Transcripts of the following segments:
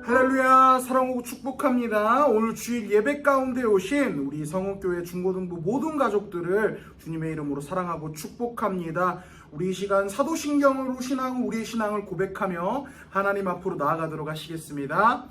할렐루야, 사랑하고 축복합니다. 오늘 주일 예배 가운데 오신 우리 성읍교회 중고등부 모든 가족들을 주님의 이름으로 사랑하고 축복합니다. 우리 이 시간 사도신경으로 우리의 신앙을 고백하며 하나님 앞으로 나아가도록 하시겠습니다.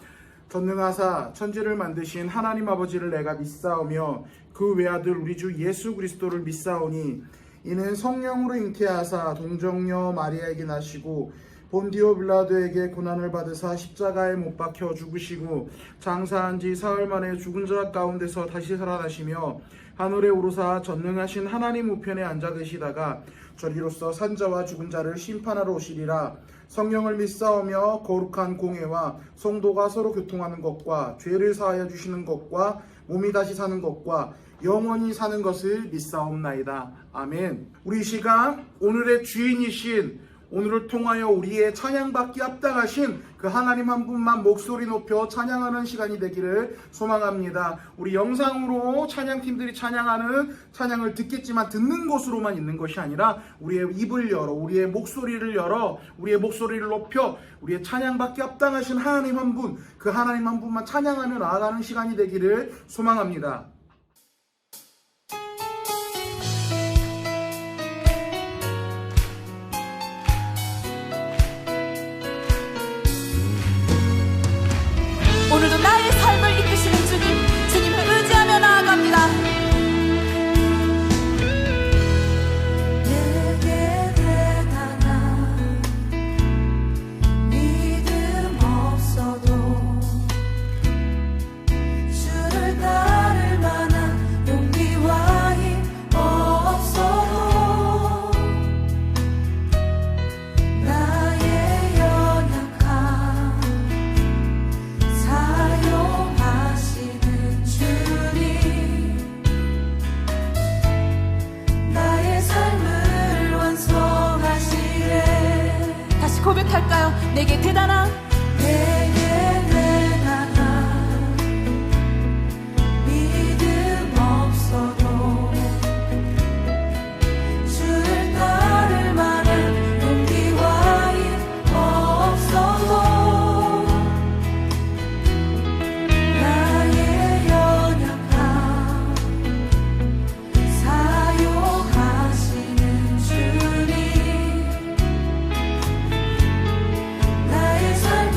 전능하사 천지를 만드신 하나님 아버지를 내가 믿사오며 그 외아들 우리 주 예수 그리스도를 믿사오니 이는 성령으로 잉태하사 동정녀 마리아에게 나시고 본디오 빌라도에게 고난을 받으사 십자가에 못 박혀 죽으시고 장사한 지 사흘 만에 죽은 자 가운데서 다시 살아나시며 하늘에 오르사 전능하신 하나님 우편에 앉아 계시다가 저리로서 산자와 죽은 자를 심판하러 오시리라. 성령을 믿사오며 거룩한 공회와 성도가 서로 교통하는 것과 죄를 사하여 주시는 것과 몸이 다시 사는 것과 영원히 사는 것을 믿사옵나이다. 아멘. 우리 이 시간 오늘의 주인이신, 오늘을 통하여 우리의 찬양받기 합당하신 그 하나님 한 분만 목소리 높여 찬양하는 시간이 되기를 소망합니다. 우리 영상으로 찬양팀들이 찬양하는 찬양을 듣겠지만 듣는 곳으로만 있는 것이 아니라 우리의 입을 열어, 우리의 목소리를 열어, 우리의 목소리를 높여 우리의 찬양받기 합당하신 하나님 한 분, 그 하나님 한 분만 찬양하며 나아가는 시간이 되기를 소망합니다. 오늘도 나의 삶을 이끄시는 주님을 의지하며 나아갑니다. 내게 대단한 믿음 없어도 주를 따를 만한 용기와 힘 없어도 나의 연약함 사용하시는 주님, 나의 삶을 완성하시네. 다시 고백할까요? 내게 대단한 믿음 없어도 주를 따를 만한 용기와 힘 없어도 나의 연약함 사용하시는 주님, 나의 삶을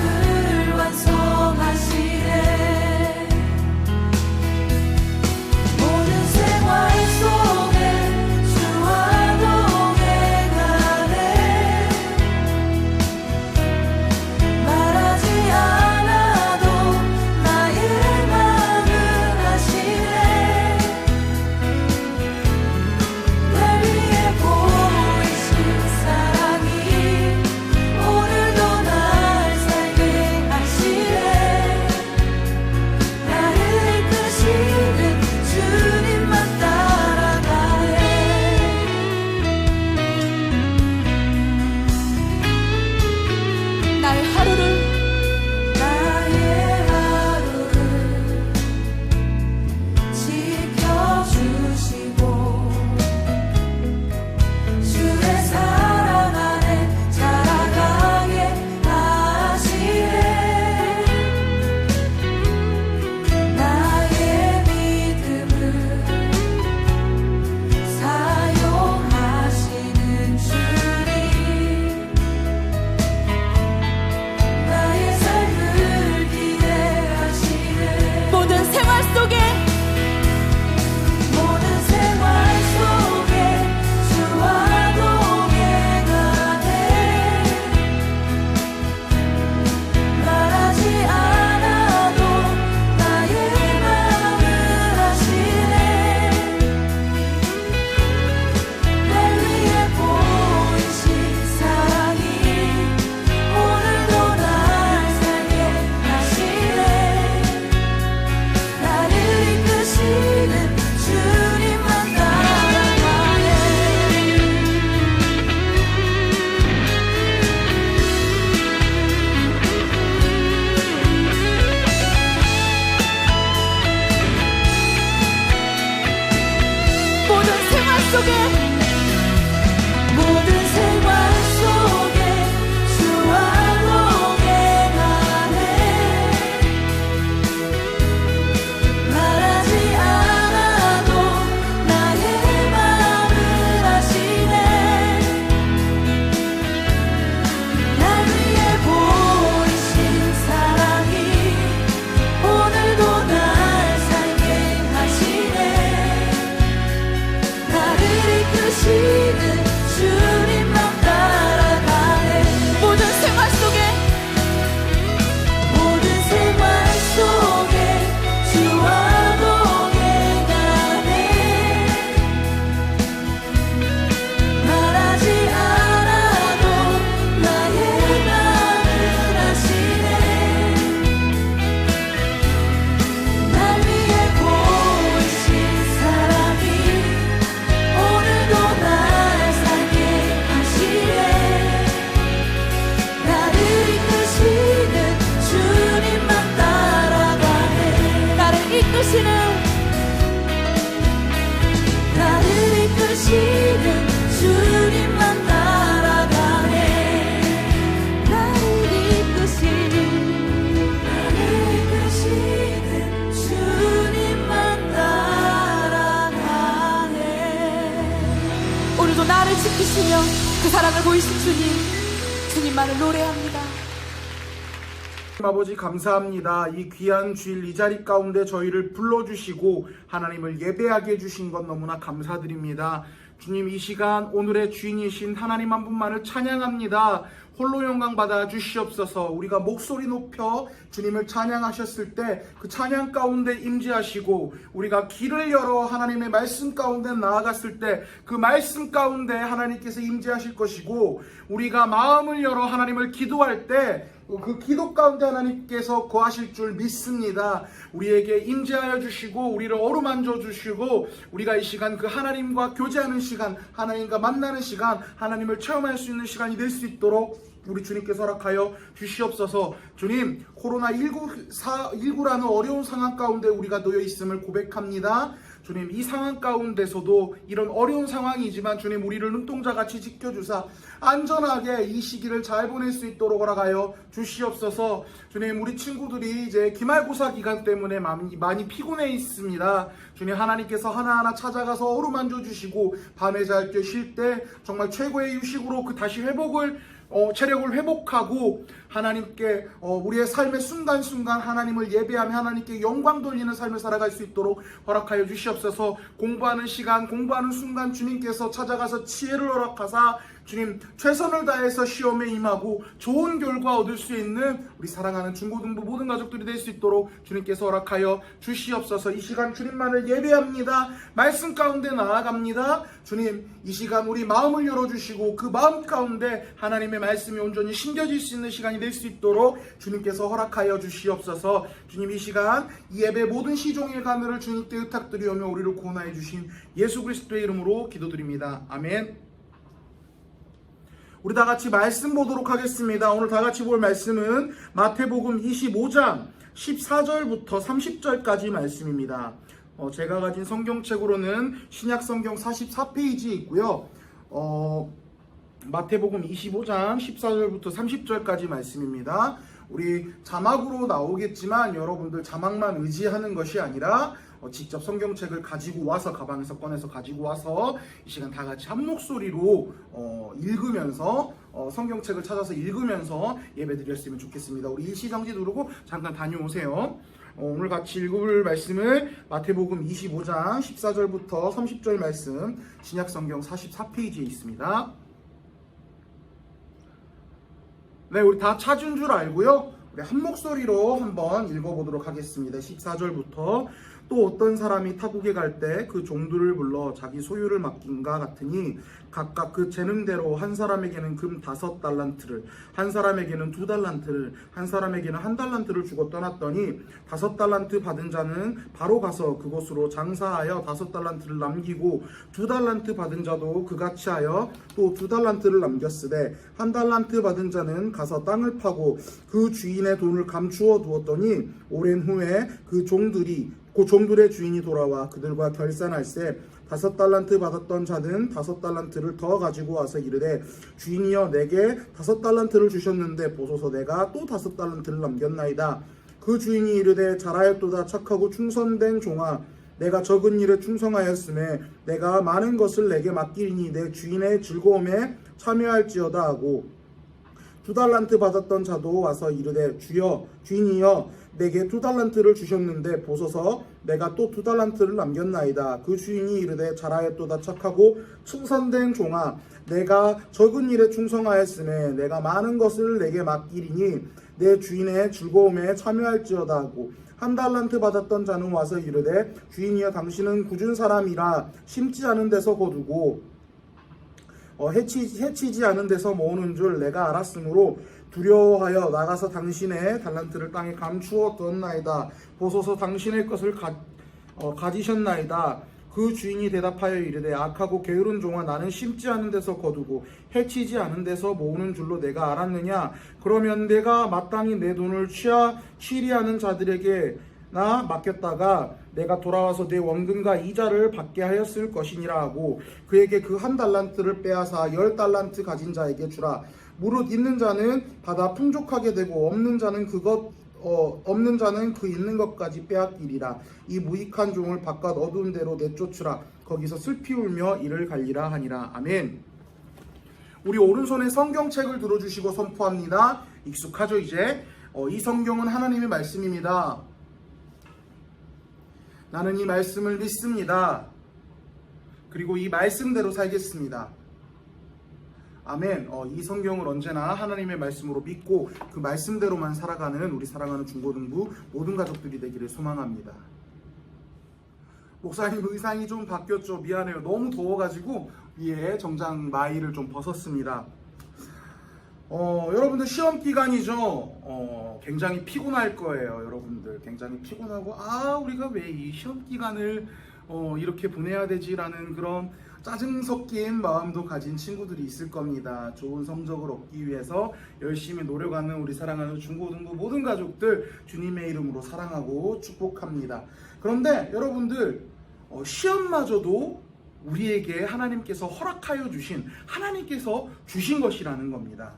사랑을 보이신 주님만을 노래합니다. 아버지 감사합니다. 이 귀한 주일 이 자리 가운데 저희를 불러주시고 하나님을 예배하게 해주신 것 너무나 감사드립니다. 주님, 이 시간 오늘의 주인이신 하나님 한 분만을 찬양합니다. 홀로 영광 받아 주시옵소서. 우리가 목소리 높여 주님을 찬양하셨을 때 그 찬양 가운데 임재하시고, 우리가 길을 열어 하나님의 말씀 가운데 나아갔을 때 그 말씀 가운데 하나님께서 임재하실 것이고, 우리가 마음을 열어 하나님을 기도할 때 그 기도 가운데 하나님께서 거하실 줄 믿습니다. 우리에게 임재하여 주시고 우리를 어루만져 주시고, 우리가 이 시간 그 하나님과 교제하는 시간, 하나님과 만나는 시간, 하나님을 체험할 수 있는 시간이 될 수 있도록 우리 주님께서 허락하여 주시옵소서. 주님, 코로나19라는 어려운 상황 가운데 우리가 놓여 있음을 고백합니다. 주님, 이 상황 가운데서도 이런 어려운 상황이지만 주님, 우리를 눈동자같이 지켜주사 안전하게 이 시기를 잘 보낼 수 있도록 허락하여 주시옵소서. 주님, 우리 친구들이 이제 기말고사 기간 때문에 많이 피곤해 있습니다. 주님, 하나님께서 하나하나 찾아가서 어루만져 주시고 밤에 잘 때 쉴 때 정말 최고의 휴식으로 그 다시 체력을 회복하고 하나님께 우리의 삶의 순간순간 하나님을 예배하며 하나님께 영광 돌리는 삶을 살아갈 수 있도록 허락하여 주시옵소서. 공부하는 시간, 공부하는 순간 주님께서 찾아가서 지혜를 허락하사 주님, 최선을 다해서 시험에 임하고 좋은 결과 얻을 수 있는 우리 사랑하는 중고등부 모든 가족들이 될 수 있도록 주님께서 허락하여 주시옵소서. 이 시간 주님만을 예배합니다. 말씀 가운데 나아갑니다. 주님, 이 시간 우리 마음을 열어주시고 그 마음 가운데 하나님의 말씀이 온전히 심겨질 수 있는 시간이 될 수 있도록 주님께서 허락하여 주시옵소서. 주님, 이 시간 이 예배 모든 시종의 간을 주님께 의탁드리오며 우리를 구원하여 주신 예수 그리스도의 이름으로 기도드립니다. 아멘. 우리 다 같이 말씀 보도록 하겠습니다. 오늘 다 같이 볼 말씀은 마태복음 25장 14절부터 30절까지 말씀입니다. 제가 가진 성경책으로는 신약 성경 44페이지에 있고요. 마태복음 25장 14절부터 30절까지 말씀입니다. 우리 자막으로 나오겠지만 여러분들 자막만 의지하는 것이 아니라 직접 성경책을 가지고 와서 가방에서 꺼내서 가지고 와서 이 시간 다 같이 한 목소리로 읽으면서 성경책을 찾아서 읽으면서 예배 드렸으면 좋겠습니다. 우리 일시정지 누르고 잠깐 다녀오세요. 오늘 같이 읽을 말씀을 마태복음 25장 14절부터 30절 말씀 신약성경 44페이지에 있습니다. 네, 우리 다 찾은 줄 알고요. 우리 한 목소리로 한번 읽어보도록 하겠습니다. 14절부터 또 어떤 사람이 타국에 갈 때 그 종들을 불러 자기 소유를 맡긴가 같으니 각각 그 재능대로 한 사람에게는 금 5달란트를, 한 사람에게는 2달란트를, 한 사람에게는 1달란트를 주고 떠났더니 5달란트 받은 자는 바로 가서 그곳으로 장사하여 5달란트를 남기고 2달란트 받은 자도 그같이 하여 또 2달란트를 남겼으되 1달란트 받은 자는 가서 땅을 파고 그 주인의 돈을 감추어 두었더니 오랜 후에 그 종들의 주인이 돌아와 그들과 결산할세 5달란트 받았던 자는 5달란트를 더 가지고 와서 이르되 주인이여 내게 5달란트를 주셨는데 보소서 내가 또 5달란트를 남겼나이다. 그 주인이 이르되 잘하였도다 착하고 충성된 종아 내가 적은 일에 충성하였음에 내가 많은 것을 내게 맡기리니 내 주인의 즐거움에 참여할지어다 하고 2달란트 받았던 자도 와서 이르되 주인이여 내게 2달란트를 주셨는데 보소서 내가 또 2달란트를 남겼나이다. 그 주인이 이르되 잘하였도다 착하고 충성된 종아 내가 적은 일에 충성하였으매 내가 많은 것을 내게 맡기리니 내 주인의 즐거움에 참여할지어다 하고 1달란트 받았던 자는 와서 이르되 주인이여 당신은 굳은 사람이라 심지 않은 데서 거두고 해치지 않은 데서 모으는 줄 내가 알았으므로 두려워하여 나가서 당신의 달란트를 땅에 감추어 두었나이다. 보소서 당신의 것을 가지셨나이다. 그 주인이 대답하여 이르되 악하고 게으른 종아 나는 심지 않은 데서 거두고 해치지 않은 데서 모으는 줄로 내가 알았느냐. 그러면 내가 마땅히 내 돈을 취리하는 자들에게 나 맡겼다가 내가 돌아와서 내 원금과 이자를 받게 하였을 것이니라 하고 그에게 그 1달란트를 빼앗아 10달란트 가진 자에게 주라. 무릇 있는 자는 받아 풍족하게 되고 없는 자는 그 있는 것까지 빼앗기리라. 이 무익한 종을 바깥 어두운 데로 내쫓으라. 거기서 슬피 울며 이를 갈리라 하니라. 아멘. 우리 오른손에 성경책을 들어주시고 선포합니다. 익숙하죠 이제? 이 성경은 하나님의 말씀입니다. 나는 이 말씀을 믿습니다. 그리고 이 말씀대로 살겠습니다. 아멘. 이 성경을 언제나 하나님의 말씀으로 믿고 그 말씀대로만 살아가는 우리 사랑하는 중고등부 모든 가족들이 되기를 소망합니다. 목사님 의상이 좀 바뀌었죠. 미안해요. 너무 더워가지고 위에 정장 마이를 좀 벗었습니다. 여러분들 시험 기간이죠. 굉장히 피곤할 거예요. 여러분들 굉장히 피곤하고 우리가 왜 이 시험 기간을 이렇게 보내야 되지라는 그런 짜증 섞인 마음도 가진 친구들이 있을 겁니다. 좋은 성적을 얻기 위해서 열심히 노력하는 우리 사랑하는 중고등부 모든 가족들 주님의 이름으로 사랑하고 축복합니다. 그런데 여러분들 시험마저도 우리에게 하나님께서 허락하여 주신 하나님께서 주신 것이라는 겁니다.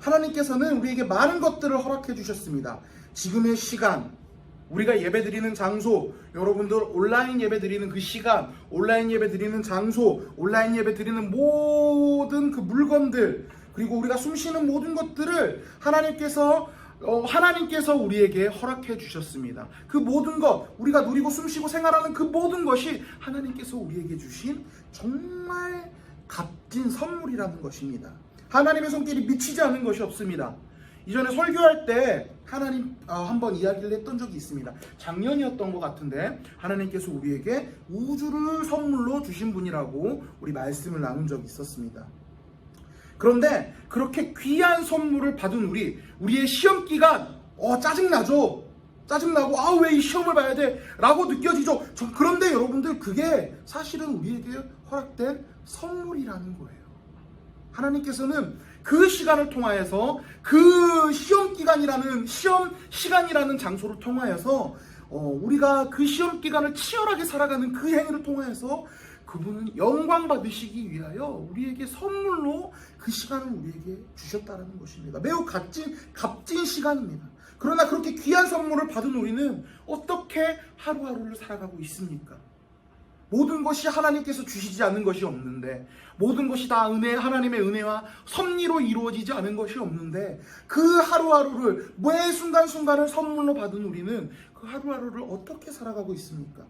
하나님께서는 우리에게 많은 것들을 허락해 주셨습니다. 지금의 시간, 우리가 예배 드리는 장소, 여러분들 온라인 예배 드리는 그 시간, 온라인 예배 드리는 장소, 온라인 예배 드리는 모든 그 물건들, 그리고 우리가 숨쉬는 모든 것들을 하나님께서 우리에게 허락해 주셨습니다. 그 모든 것, 우리가 누리고 숨쉬고 생활하는 그 모든 것이 하나님께서 우리에게 주신 정말 값진 선물이라는 것입니다. 하나님의 손길이 미치지 않는 것이 없습니다. 이전에 설교할 때 하나님 한번 이야기를 했던 적이 있습니다. 작년이었던 것 같은데 하나님께서 우리에게 우주를 선물로 주신 분이라고 우리 말씀을 나눈 적이 있었습니다. 그런데 그렇게 귀한 선물을 받은 우리의 시험 기간 짜증나죠. 짜증나고 왜 이 시험을 봐야 돼? 라고 느껴지죠. 그런데 여러분들 그게 사실은 우리에게 허락된 선물이라는 거예요. 하나님께서는 그 시간을 통하여서 그 시험 시간이라는 장소를 통하여서 우리가 그 시험 기간을 치열하게 살아가는 그 행위를 통하여서 그분은 영광 받으시기 위하여 우리에게 선물로 그 시간을 우리에게 주셨다는 것입니다. 매우 값진 시간입니다. 그러나 그렇게 귀한 선물을 받은 우리는 어떻게 하루하루를 살아가고 있습니까? 모든 것이 하나님께서 주시지 않는 것이 없는데, 모든 것이 다 하나님의 은혜와 섭리로 이루어지지 않은 것이 없는데, 그 하루하루를, 매 순간순간을 선물로 받은 우리는 그 하루하루를 어떻게 살아가고 있습니까?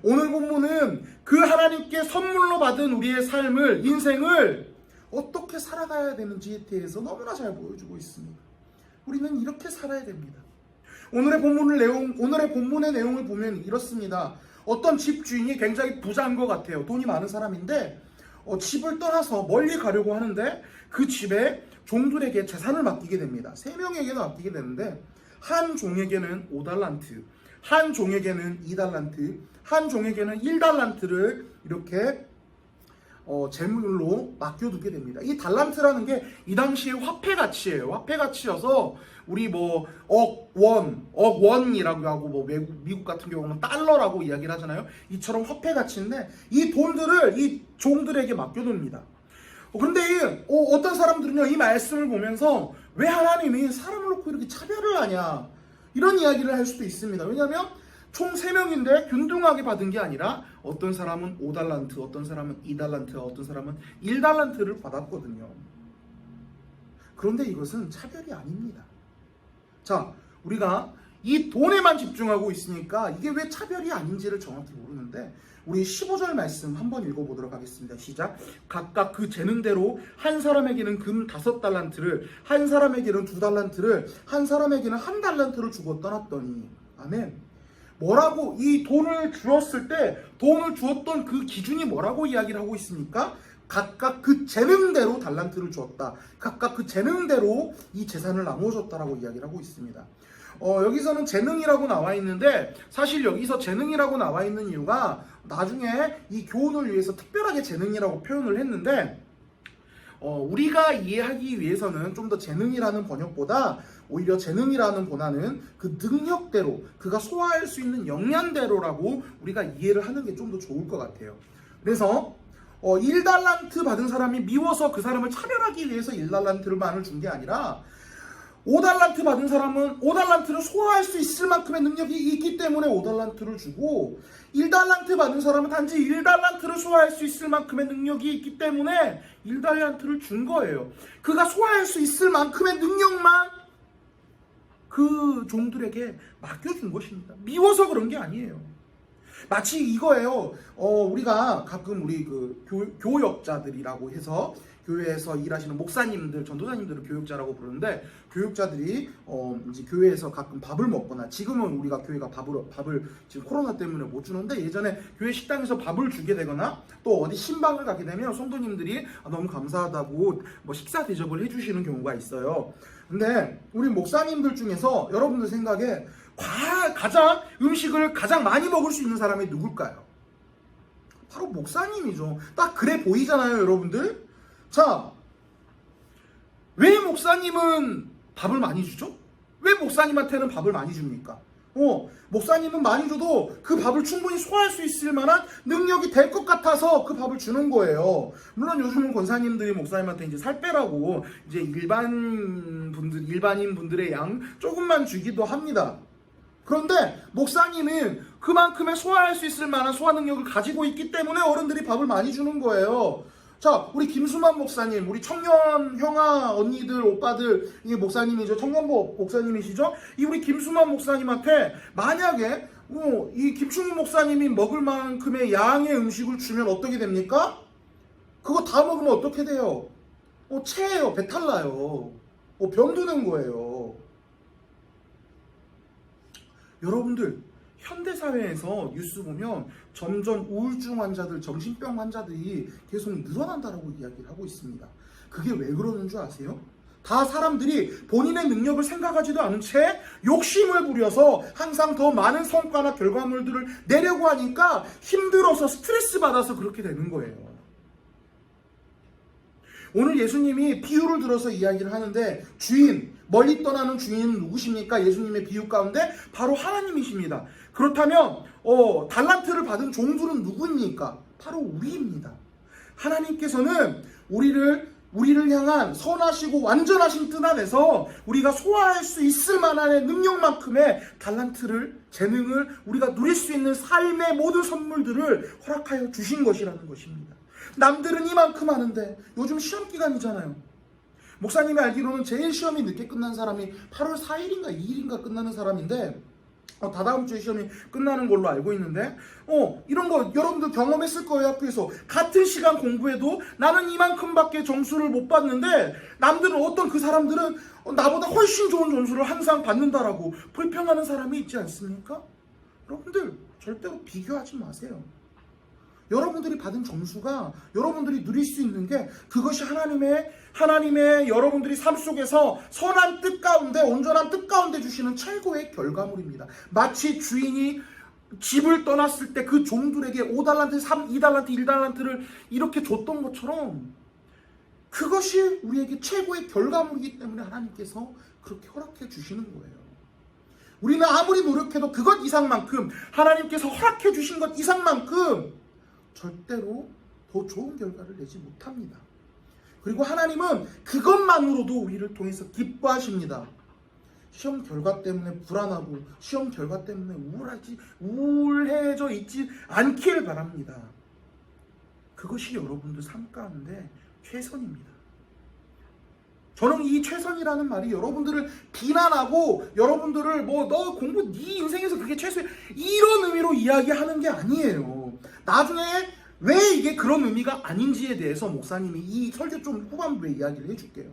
오늘 본문은 그 하나님께 선물로 받은 우리의 삶을, 인생을 어떻게 살아가야 되는지에 대해서 너무나 잘 보여주고 있습니다. 우리는 이렇게 살아야 됩니다. 오늘의 본문의 내용을 보면 이렇습니다. 어떤 집주인이 굉장히 부자인 것 같아요. 돈이 많은 사람인데 집을 떠나서 멀리 가려고 하는데 그 집에 종들에게 재산을 맡기게 됩니다. 3명에게도 맡기게 되는데 한 종에게는 5달란트, 한 종에게는 2달란트, 한 종에게는 1달란트를 이렇게 재물로 맡겨두게 됩니다. 이 달란트라는 게 이 당시의 화폐 가치예요. 화폐 가치여서 우리 억원이라고 하고 미국 같은 경우는 달러라고 이야기를 하잖아요. 이처럼 화폐 가치인데 이 돈들을 이 종들에게 맡겨둡니다. 그런데 어떤 사람들은요, 이 말씀을 보면서 왜 하나님이 사람을 놓고 이렇게 차별을 하냐, 이런 이야기를 할 수도 있습니다. 왜냐하면 총 3명인데 균등하게 받은 게 아니라 어떤 사람은 5달란트, 어떤 사람은 2달란트, 어떤 사람은 1달란트를 받았거든요. 그런데 이것은 차별이 아닙니다. 자, 우리가 이 돈에만 집중하고 있으니까 이게 왜 차별이 아닌지를 정확히 모르는데 우리 15절 말씀 한번 읽어보도록 하겠습니다. 시작. 각각 그 재능대로 한 사람에게는 금 5달란트를, 한 사람에게는 2달란트를, 한 사람에게는 1달란트를 주고 떠났더니, 아멘. 뭐라고 이 돈을 주었을 때 돈을 주었던 그 기준이 뭐라고 이야기를 하고 있습니까? 각각 그 재능대로 달란트를 주었다. 각각 그 재능대로 이 재산을 나누어줬다라고 이야기를 하고 있습니다. 여기서는 재능이라고 나와 있는데 사실 여기서 재능이라고 나와 있는 이유가 나중에 이 교훈을 위해서 특별하게 재능이라고 표현을 했는데 우리가 이해하기 위해서는 좀 더 재능이라는 번역보다 오히려 재능이라는 보다는 그 능력대로, 그가 소화할 수 있는 역량대로라고 우리가 이해를 하는 게 좀 더 좋을 것 같아요. 그래서 1달란트 받은 사람이 미워서 그 사람을 차별하기 위해서 1달란트만을 준 게 아니라 5달란트 받은 사람은 5달란트를 소화할 수 있을 만큼의 능력이 있기 때문에 5달란트를 주고, 1달란트 받은 사람은 단지 1달란트를 소화할 수 있을 만큼의 능력이 있기 때문에 1달란트를 준 거예요. 그가 소화할 수 있을 만큼의 능력만 그 종들에게 맡겨준 것입니다. 미워서 그런 게 아니에요. 마치 이거예요. 우리가 가끔 우리 그 교역자들이라고 해서 교회에서 일하시는 목사님들, 전도사님들을 교역자라고 부르는데, 교역자들이 이제 교회에서 가끔 밥을 먹거나, 지금은 우리가 교회가 밥을 지금 코로나 때문에 못 주는데, 예전에 교회 식당에서 밥을 주게 되거나 또 어디 신방을 가게 되면 성도님들이 너무 감사하다고 뭐 식사 대접을 해주시는 경우가 있어요. 근데 우리 목사님들 중에서 여러분들 생각에 가장 음식을 가장 많이 먹을 수 있는 사람이 누굴까요? 바로 목사님이죠. 딱 그래 보이잖아요, 여러분들. 자, 왜 목사님은 밥을 많이 주죠? 왜 목사님한테는 밥을 많이 줍니까? 목사님은 많이 줘도 그 밥을 충분히 소화할 수 있을 만한 능력이 될 것 같아서 그 밥을 주는 거예요. 물론 요즘은 권사님들이 목사님한테 이제 살 빼라고 이제 일반인 분들의 양 조금만 주기도 합니다. 그런데 목사님은 그만큼의 소화할 수 있을 만한 소화 능력을 가지고 있기 때문에 어른들이 밥을 많이 주는 거예요. 자, 우리 김수만 목사님, 우리 청년 형아 언니들 오빠들, 이게 목사님이죠. 청년부 목사님이시죠. 이 우리 김수만 목사님한테 만약에 이 김충무 목사님이 먹을 만큼의 양의 음식을 주면 어떻게 됩니까? 그거 다 먹으면 어떻게 돼요? 체해요. 배탈 나요. 병드는 거예요. 여러분들, 현대사회에서 뉴스 보면 점점 우울증 환자들, 정신병 환자들이 계속 늘어난다라고 이야기를 하고 있습니다. 그게 왜 그러는 줄 아세요? 다 사람들이 본인의 능력을 생각하지도 않은 채 욕심을 부려서 항상 더 많은 성과나 결과물들을 내려고 하니까 힘들어서 스트레스 받아서 그렇게 되는 거예요. 오늘 예수님이 비유를 들어서 이야기를 하는데, 멀리 떠나는 주인은 누구십니까? 예수님의 비유 가운데 바로 하나님이십니다. 그렇다면 달란트를 받은 종들은 누구입니까? 바로 우리입니다. 하나님께서는 우리를 향한 선하시고 완전하신 뜻 안에서 우리가 소화할 수 있을 만한 능력만큼의 달란트를, 재능을, 우리가 누릴 수 있는 삶의 모든 선물들을 허락하여 주신 것이라는 것입니다. 남들은 이만큼 하는데, 요즘 시험 기간이잖아요. 목사님이 알기로는 제일 시험이 늦게 끝난 사람이 8월 4일인가 2일인가 끝나는 사람인데, 다다음 주에 시험이 끝나는 걸로 알고 있는데, 이런 거 여러분들 경험했을 거예요. 학교에서 같은 시간 공부해도 나는 이만큼밖에 점수를 못 받는데, 남들은 그 사람들은 나보다 훨씬 좋은 점수를 항상 받는다라고 불평하는 사람이 있지 않습니까? 여러분들 절대로 비교하지 마세요. 여러분들이 받은 점수가, 여러분들이 누릴 수 있는 게, 그것이 하나님의 여러분들이 삶 속에서 선한 뜻 가운데, 온전한 뜻 가운데 주시는 최고의 결과물입니다. 마치 주인이 집을 떠났을 때 그 종들에게 5달란트, 2달란트, 1달란트를 이렇게 줬던 것처럼, 그것이 우리에게 최고의 결과물이기 때문에 하나님께서 그렇게 허락해 주시는 거예요. 우리는 아무리 노력해도 그것 이상만큼, 하나님께서 허락해 주신 것 이상만큼 절대로 더 좋은 결과를 내지 못합니다. 그리고 하나님은 그것만으로도 우리를 통해서 기뻐하십니다. 시험 결과 때문에 불안하고 시험 결과 때문에 우울해져 있지 않길 바랍니다. 그것이 여러분들 삶 가운데 최선입니다. 저는 이 최선이라는 말이 여러분들을 비난하고 여러분들을 너 공부 네 인생에서 그게 최선이야, 이런 의미로 이야기하는 게 아니에요. 나중에 왜 이게 그런 의미가 아닌지에 대해서 목사님이 이 설교 좀 후반부에 이야기를 해줄게요.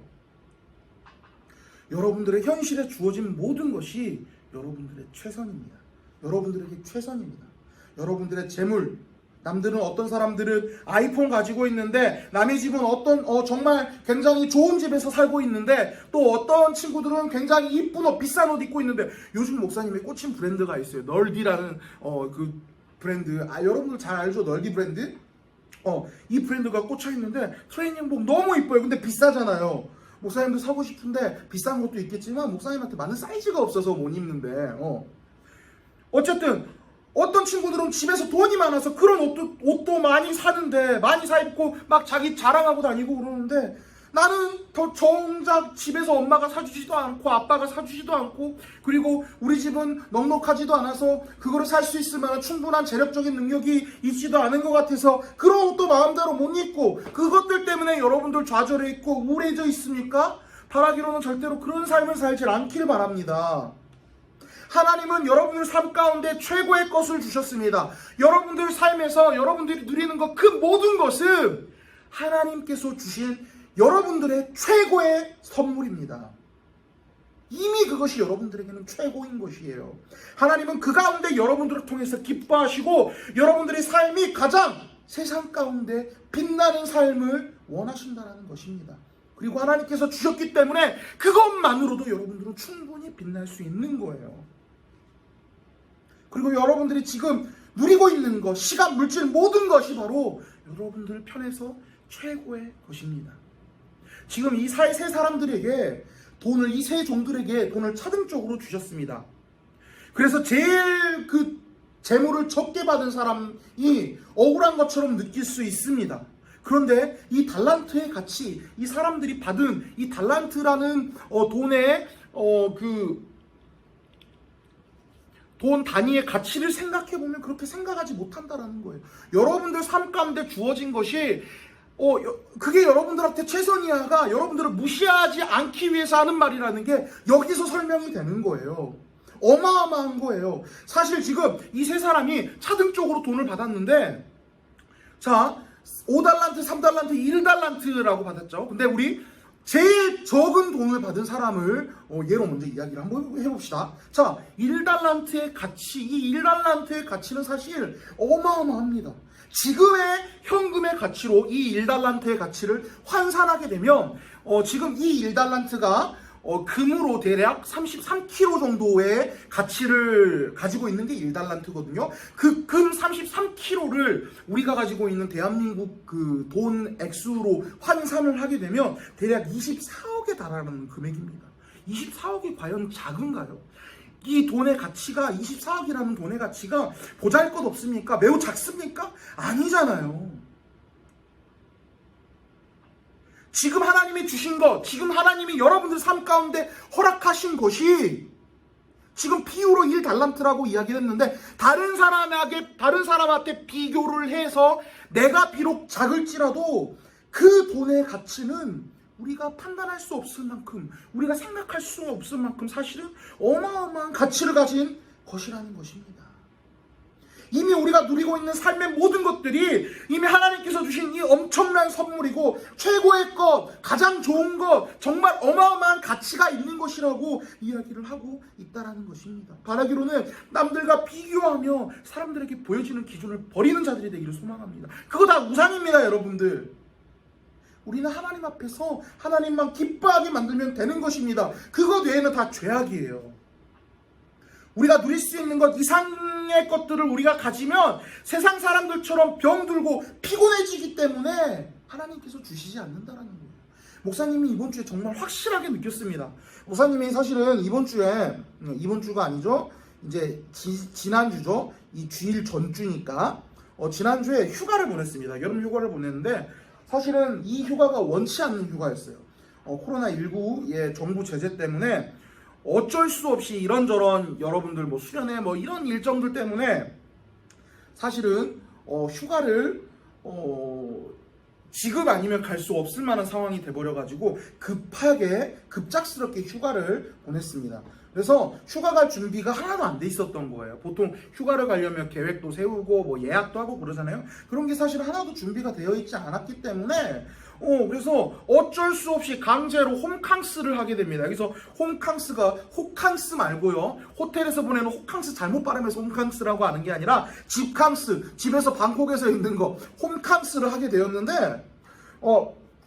여러분들의 현실에 주어진 모든 것이 여러분들의 최선입니다. 여러분들에게 최선입니다. 여러분들의 재물, 남들은 어떤 사람들은 아이폰 가지고 있는데 남의 집은 정말 굉장히 좋은 집에서 살고 있는데, 또 어떤 친구들은 굉장히 이쁜 옷, 비싼 옷 입고 있는데, 요즘 목사님이 꽂힌 브랜드가 있어요. 널디라는 그 브랜드, 여러분들 잘 알죠? 널디 브랜드? 이 브랜드가 꽂혀 있는데 트레이닝복 너무 이뻐요. 근데 비싸잖아요. 목사님도 사고 싶은데 비싼 것도 있겠지만 목사님한테 맞는 사이즈가 없어서 못 입는데, 어쨌든 어떤 친구들은 집에서 돈이 많아서 그런 옷도 많이 사는데, 많이 사 입고 막 자기 자랑하고 다니고 그러는데, 나는 더 정작 집에서 엄마가 사주지도 않고 아빠가 사주지도 않고 그리고 우리 집은 넉넉하지도 않아서 그거를 살 수 있을 만한 충분한 재력적인 능력이 있지도 않은 것 같아서 그런 옷도 마음대로 못 입고 그것들 때문에 여러분들 좌절해 있고 우울해져 있습니까? 바라기로는 절대로 그런 삶을 살지 않기를 바랍니다. 하나님은 여러분들 삶 가운데 최고의 것을 주셨습니다. 여러분들 삶에서 여러분들이 누리는 것 그 모든 것은 하나님께서 주신 여러분들의 최고의 선물입니다. 이미 그것이 여러분들에게는 최고인 것이에요. 하나님은 그 가운데 여러분들을 통해서 기뻐하시고 여러분들의 삶이 가장 세상 가운데 빛나는 삶을 원하신다는 것입니다. 그리고 하나님께서 주셨기 때문에 그것만으로도 여러분들은 충분히 빛날 수 있는 거예요. 그리고 여러분들이 지금 누리고 있는 것, 시간, 물질 모든 것이 바로 여러분들 편에서 최고의 것입니다. 지금 이 세 사람들에게 돈을, 이 세 종들에게 돈을 차등적으로 주셨습니다. 그래서 제일 그 재물을 적게 받은 사람이 억울한 것처럼 느낄 수 있습니다. 그런데 이 달란트의 가치, 이 사람들이 받은 이 달란트라는 돈의 돈 단위의 가치를 생각해보면 그렇게 생각하지 못한다라는 거예요. 여러분들 삶 가운데 주어진 것이 그게 여러분들한테 최선이야가 여러분들을 무시하지 않기 위해서 하는 말이라는 게 여기서 설명이 되는 거예요. 어마어마한 거예요. 사실 지금 이 세 사람이 차등적으로 돈을 받았는데 자 5달란트, 3달란트, 1달란트라고 받았죠. 근데 우리 제일 적은 돈을 받은 사람을 예로 먼저 이야기를 한번 해봅시다. 자, 1달란트의 가치, 이 1달란트의 가치는 사실 어마어마합니다. 지금의 현금의 가치로 이 1달란트의 가치를 환산하게 되면 지금 이 1달란트가 금으로 대략 33kg 정도의 가치를 가지고 있는 게 1달란트거든요. 그 금 33kg를 우리가 가지고 있는 대한민국 그 돈 액수로 환산을 하게 되면 대략 24억에 달하는 금액입니다. 24억이 과연 작은가요? 이 돈의 가치가 24억이라는 돈의 가치가 보잘것없습니까? 매우 작습니까? 아니잖아요. 지금 하나님이 주신 것, 지금 하나님이 여러분들 삶 가운데 허락하신 것이 지금 비유로 1달란트라고 이야기를 했는데 다른 사람한테 비교를 해서 내가 비록 작을지라도 그 돈의 가치는 우리가 판단할 수 없을 만큼, 우리가 생각할 수 없을 만큼 사실은 어마어마한 가치를 가진 것이라는 것입니다. 이미 우리가 누리고 있는 삶의 모든 것들이 이미 하나님께서 주신 이 엄청난 선물이고 최고의 것, 가장 좋은 것, 정말 어마어마한 가치가 있는 것이라고 이야기를 하고 있다는 것입니다. 바라기로는 남들과 비교하며 사람들에게 보여지는 기준을 버리는 자들이 되기를 소망합니다. 그거 다 우상입니다, 여러분들. 우리는 하나님 앞에서 하나님만 기뻐하게 만들면 되는 것입니다. 그것 외에는 다 죄악이에요. 우리가 누릴 수 있는 것 이상의 것들을 우리가 가지면 세상 사람들처럼 병들고 피곤해지기 때문에 하나님께서 주시지 않는다는 거예요. 목사님이 이번 주에 정말 확실하게 느꼈습니다. 목사님이 사실은 이번 주가 아니죠. 이제 지난주죠. 이 주일 전주니까 지난주에 휴가를 보냈습니다. 여름 휴가를 보냈는데 사실은 이 휴가가 원치 않는 휴가였어요. 코로나19의 정부 제재 때문에 어쩔 수 없이 이런저런 여러분들 수련회 이런 일정들 때문에 사실은 휴가를 지금 아니면 갈 수 없을 만한 상황이 돼버려가지고 급작스럽게 휴가를 보냈습니다. 그래서 휴가 갈 준비가 하나도 안 돼 있었던 거예요. 보통 휴가를 가려면 계획도 세우고 예약도 하고 그러잖아요. 그런 게 사실 하나도 준비가 되어 있지 않았기 때문에 그래서 어쩔 수 없이 강제로 홈캉스를 하게 됩니다. 여기서 홈캉스가 호캉스 말고요. 호텔에서 보내는 호캉스 잘못 발음해서 홈캉스라고 하는 게 아니라 집캉스, 집에서 방콕에서 있는 거 홈캉스를 하게 되었는데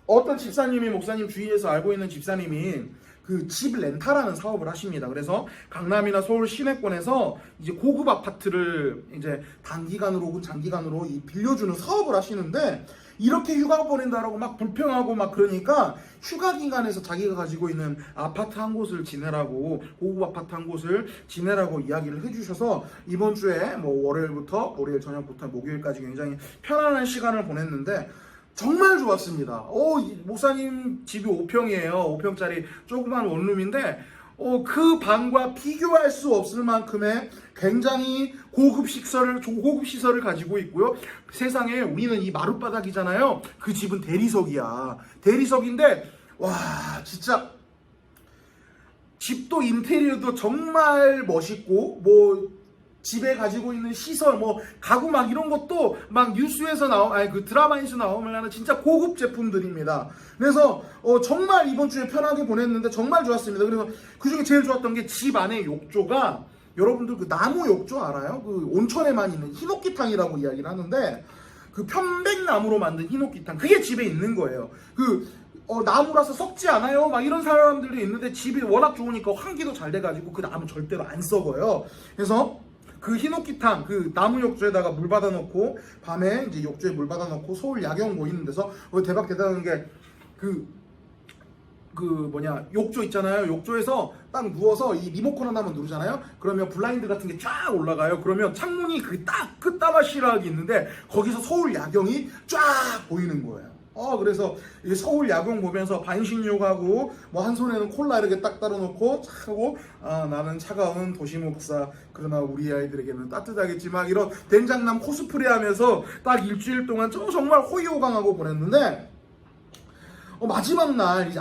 어떤 집사님이 목사님 주위에서 알고 있는 집사님이 그 집 렌탈하는 사업을 하십니다. 그래서 강남이나 서울 시내권에서 이제 고급 아파트를 이제 단기간으로 혹은 장기간으로 빌려주는 사업을 하시는데 이렇게 휴가 보낸다라고 막 불평하고 막 그러니까 휴가 기간에서 자기가 가지고 있는 아파트 한 곳을 지내라고 고급 아파트 한 곳을 지내라고 이야기를 해주셔서 이번 주에 월요일 저녁부터 목요일까지 굉장히 편안한 시간을 보냈는데 정말 좋았습니다. 이 목사님 집이 5평이에요. 5평짜리 조그만 원룸인데 그 방과 비교할 수 없을 만큼의 굉장히 고급 시설을 가지고 있고요. 세상에 우리는 이 마룻바닥이잖아요. 그 집은 대리석이야. 대리석인데 와 진짜 집도 인테리어도 정말 멋있고 뭐 집에 가지고 있는 시설 뭐 가구 막 이런 것도 막 뉴스에서 그 드라마에서 나오면 하는 진짜 고급 제품들입니다. 그래서 정말 이번 주에 편하게 보냈는데 정말 좋았습니다. 그래서 그중에 제일 좋았던 게 집 안에 욕조가 여러분들 그 나무 욕조 알아요? 그 온천에만 있는 히노키탕이라고 이야기를 하는데 그 편백나무로 만든 히노키탕 그게 집에 있는 거예요. 나무라서 썩지 않아요? 막 이런 사람들이 있는데 집이 워낙 좋으니까 환기도 잘 돼가지고 그 나무 절대로 안 썩어요. 그래서 그 히노키탕 그 나무 욕조에다가 물 받아놓고 밤에 이제 욕조에 물 받아놓고 서울 야경 보이는 데서 대박 대단한 게 욕조 있잖아요. 욕조에서 딱 누워서 이 리모컨 하나만 누르잖아요. 그러면 블라인드 같은 게 쫙 올라가요. 그러면 창문이 딱 끝다마시락이 있는데 거기서 서울 야경이 쫙 보이는 거예요. 그래서 이 서울 야경 보면서 반신욕하고 뭐 한 손에는 콜라 이렇게 딱 따라놓고 하고 나는 차가운 도시 목사 그러나 우리 아이들에게는 따뜻하겠지만 이런 된장남 코스프레하면서 딱 일주일 동안 정말 호의호강하고 보냈는데 마지막 날 이제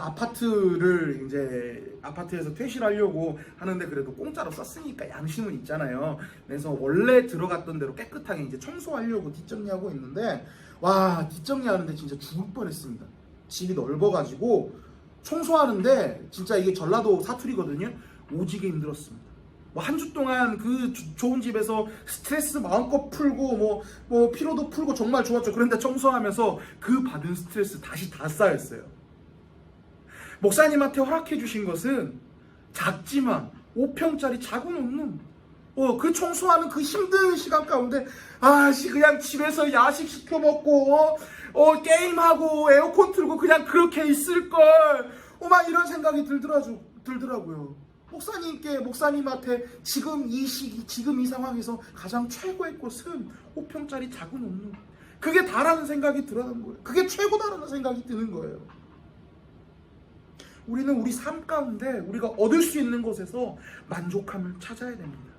아파트에서 퇴실하려고 하는데 그래도 공짜로 썼으니까 양심은 있잖아요. 그래서 원래 들어갔던 대로 깨끗하게 이제 청소하려고 뒷정리하고 있는데 와 뒷정리하는데 진짜 죽을 뻔했습니다. 집이 넓어가지고 청소하는데 진짜 이게 전라도 사투리거든요. 오지게 힘들었습니다. 한 주 동안 그 좋은 집에서 스트레스 마음껏 풀고 뭐 피로도 풀고 정말 좋았죠. 그런데 청소하면서 그 받은 스트레스 다시 다 쌓였어요. 목사님한테 허락해 주신 것은 작지만 5평짜리 작은 원룸. 그 청소하는 그 힘든 시간 가운데 그냥 집에서 야식 시켜 먹고 게임하고 에어컨 틀고 그냥 그렇게 있을걸 막 이런 생각이 들더라고요. 목사님한테 지금 이 시기 지금 이 상황에서 가장 최고의 곳은 5평짜리 작은 원룸 그게 다라는 생각이 들어는 거예요. 그게 최고다라는 생각이 드는 거예요. 우리는 우리 삶 가운데 우리가 얻을 수 있는 곳에서 만족함을 찾아야 됩니다.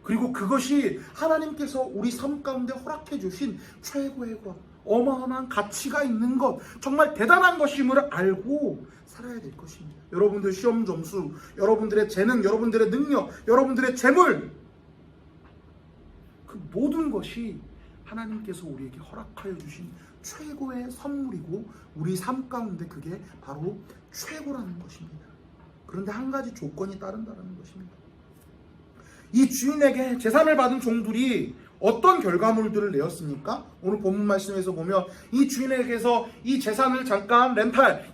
그리고 그것이 하나님께서 우리 삶 가운데 허락해 주신 최고의 것, 어마어마한 가치가 있는 것, 정말 대단한 것임을 알고 살아야 될 것입니다. 여러분들 시험 점수, 여러분들의 재능, 여러분들의 능력, 여러분들의 재물, 그 모든 것이 하나님께서 우리에게 허락하여 주신 최고의 선물이고 우리 삶 가운데 그게 바로 최고라는 것입니다. 그런데 한 가지 조건이 따른다는 것입니다. 이 주인에게 재산을 받은 종들이 어떤 결과물들을 내었습니까? 오늘 본문 말씀에서 보면 이 주인에게서 이 재산을 잠깐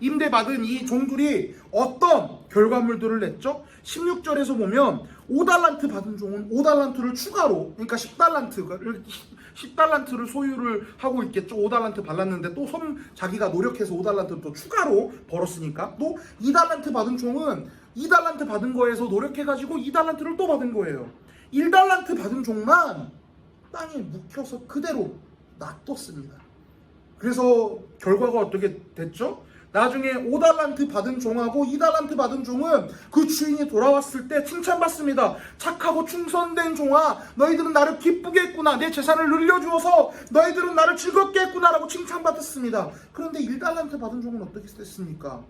임대받은 이 종들이 어떤 결과물들을 냈죠? 16절에서 보면 5달란트 받은 종은 5달란트를 추가로, 그러니까 10달란트를 소유를 하고 있겠죠. 5달란트 발랐는데 또 자기가 노력해서 5달란트를 또 추가로 벌었으니까 또 2달란트 받은 종은 2달란트 받은 거에서 노력해가지고 2달란트를 또 받은 거예요. 1달란트 받은 종만 땅에 묵혀서 그대로 놔뒀습니다. 그래서 결과가 어떻게 됐죠? 나중에 5달란트 받은 종하고 2달란트 받은 종은 그 주인이 돌아왔을 때 칭찬받습니다. 착하고 충성된 종아, 너희들은 나를 기쁘게 했구나. 내 재산을 늘려주어서 너희들은 나를 즐겁게 했구나 라고 칭찬받았습니다. 그런데 1달란트 받은 종은 어떻게 됐습니까?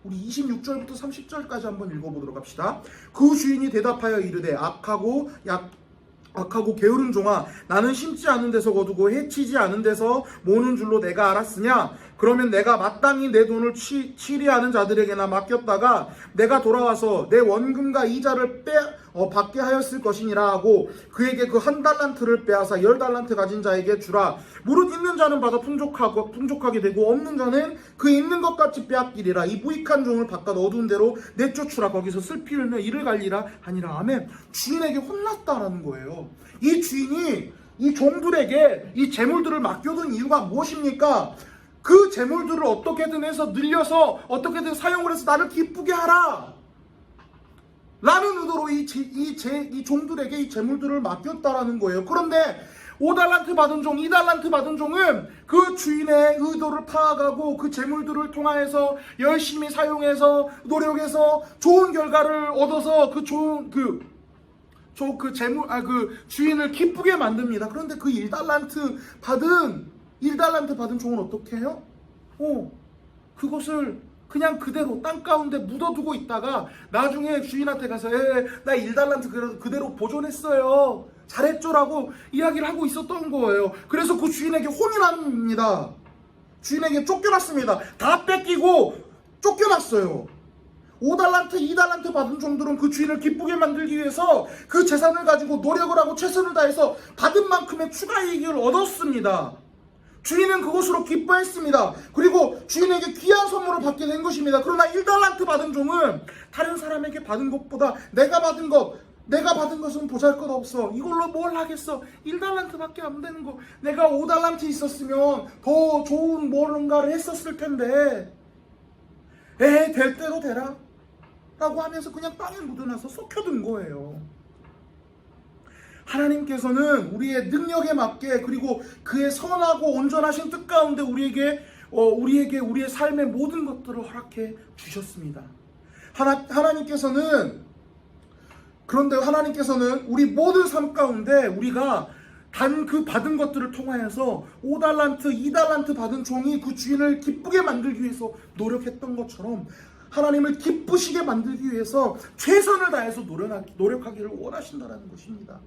우리 26절부터 30절까지 한번 읽어보도록 합시다. 그 주인이 대답하여 이르되 악하고 게으른 종아, 나는 심지 않은 데서 거두고 해치지 않은 데서 모는 줄로 내가 알았으냐? 그러면 내가 마땅히 내 돈을 치리하는 자들에게나 맡겼다가 내가 돌아와서 내 원금과 이자를 받게 하였을 것이니라 하고 그에게 그 1달란트를 빼앗아 10달란트 가진 자에게 주라. 무릇 있는 자는 받아 풍족하게 되고 없는 자는 그 있는 것 같이 빼앗기리라. 이 무익한 종을 바깥 어두운 데로 내쫓으라. 거기서 슬피 울며 이를 갈리라 하니라. 아멘. 주인에게 혼났다라는 거예요. 이 주인이 이 종들에게 이 재물들을 맡겨둔 이유가 무엇입니까? 그 재물들을 어떻게든 해서 늘려서 어떻게든 사용을 해서 나를 기쁘게 하라 라는 의도로 이 종들에게 이 재물들을 맡겼다라는 거예요. 그런데 5달란트 받은 종, 2달란트 받은 종은 그 주인의 의도를 파악하고 그 재물들을 통하여서 열심히 사용해서 노력해서 좋은 결과를 얻어서 그 좋은 그 주인을 기쁘게 만듭니다. 그런데 그 1달란트 받은 종은 어떻게 해요? 그것을 그냥 그대로 땅 가운데 묻어두고 있다가 나중에 주인한테 가서 나 1달란트 그대로 보존했어요. 잘했죠라고 이야기를 하고 있었던 거예요. 그래서 그 주인에게 혼이 납니다. 주인에게 쫓겨났습니다. 다 뺏기고 쫓겨났어요. 5달란트, 2달란트 받은 종들은 그 주인을 기쁘게 만들기 위해서 그 재산을 가지고 노력을 하고 최선을 다해서 받은 만큼의 추가 이익을 얻었습니다. 주인은 그것으로 기뻐했습니다. 그리고 주인에게 귀한 선물을 받게 된 것입니다. 그러나 1달란트 받은 종은 다른 사람에게 받은 것보다 내가 받은 것은 보잘것없어. 이걸로 뭘 하겠어. 1달란트밖에 안 되는 거. 내가 5달란트 있었으면 더 좋은 뭔가를 했었을 텐데. 될 대로 되라 라고 하면서 그냥 땅에 묻어놔서 썩혀둔 거예요. 하나님께서는 우리의 능력에 맞게 그리고 그의 선하고 온전하신 뜻 가운데 우리에게 우리의 삶의 모든 것들을 허락해 주셨습니다. 그런데 하나님께서는 우리 모든 삶 가운데 우리가 단 그 받은 것들을 통하여서 5달란트, 2달란트 받은 종이 그 주인을 기쁘게 만들기 위해서 노력했던 것처럼 하나님을 기쁘시게 만들기 위해서 최선을 다해서 노력하기를 원하신다는 것입니다.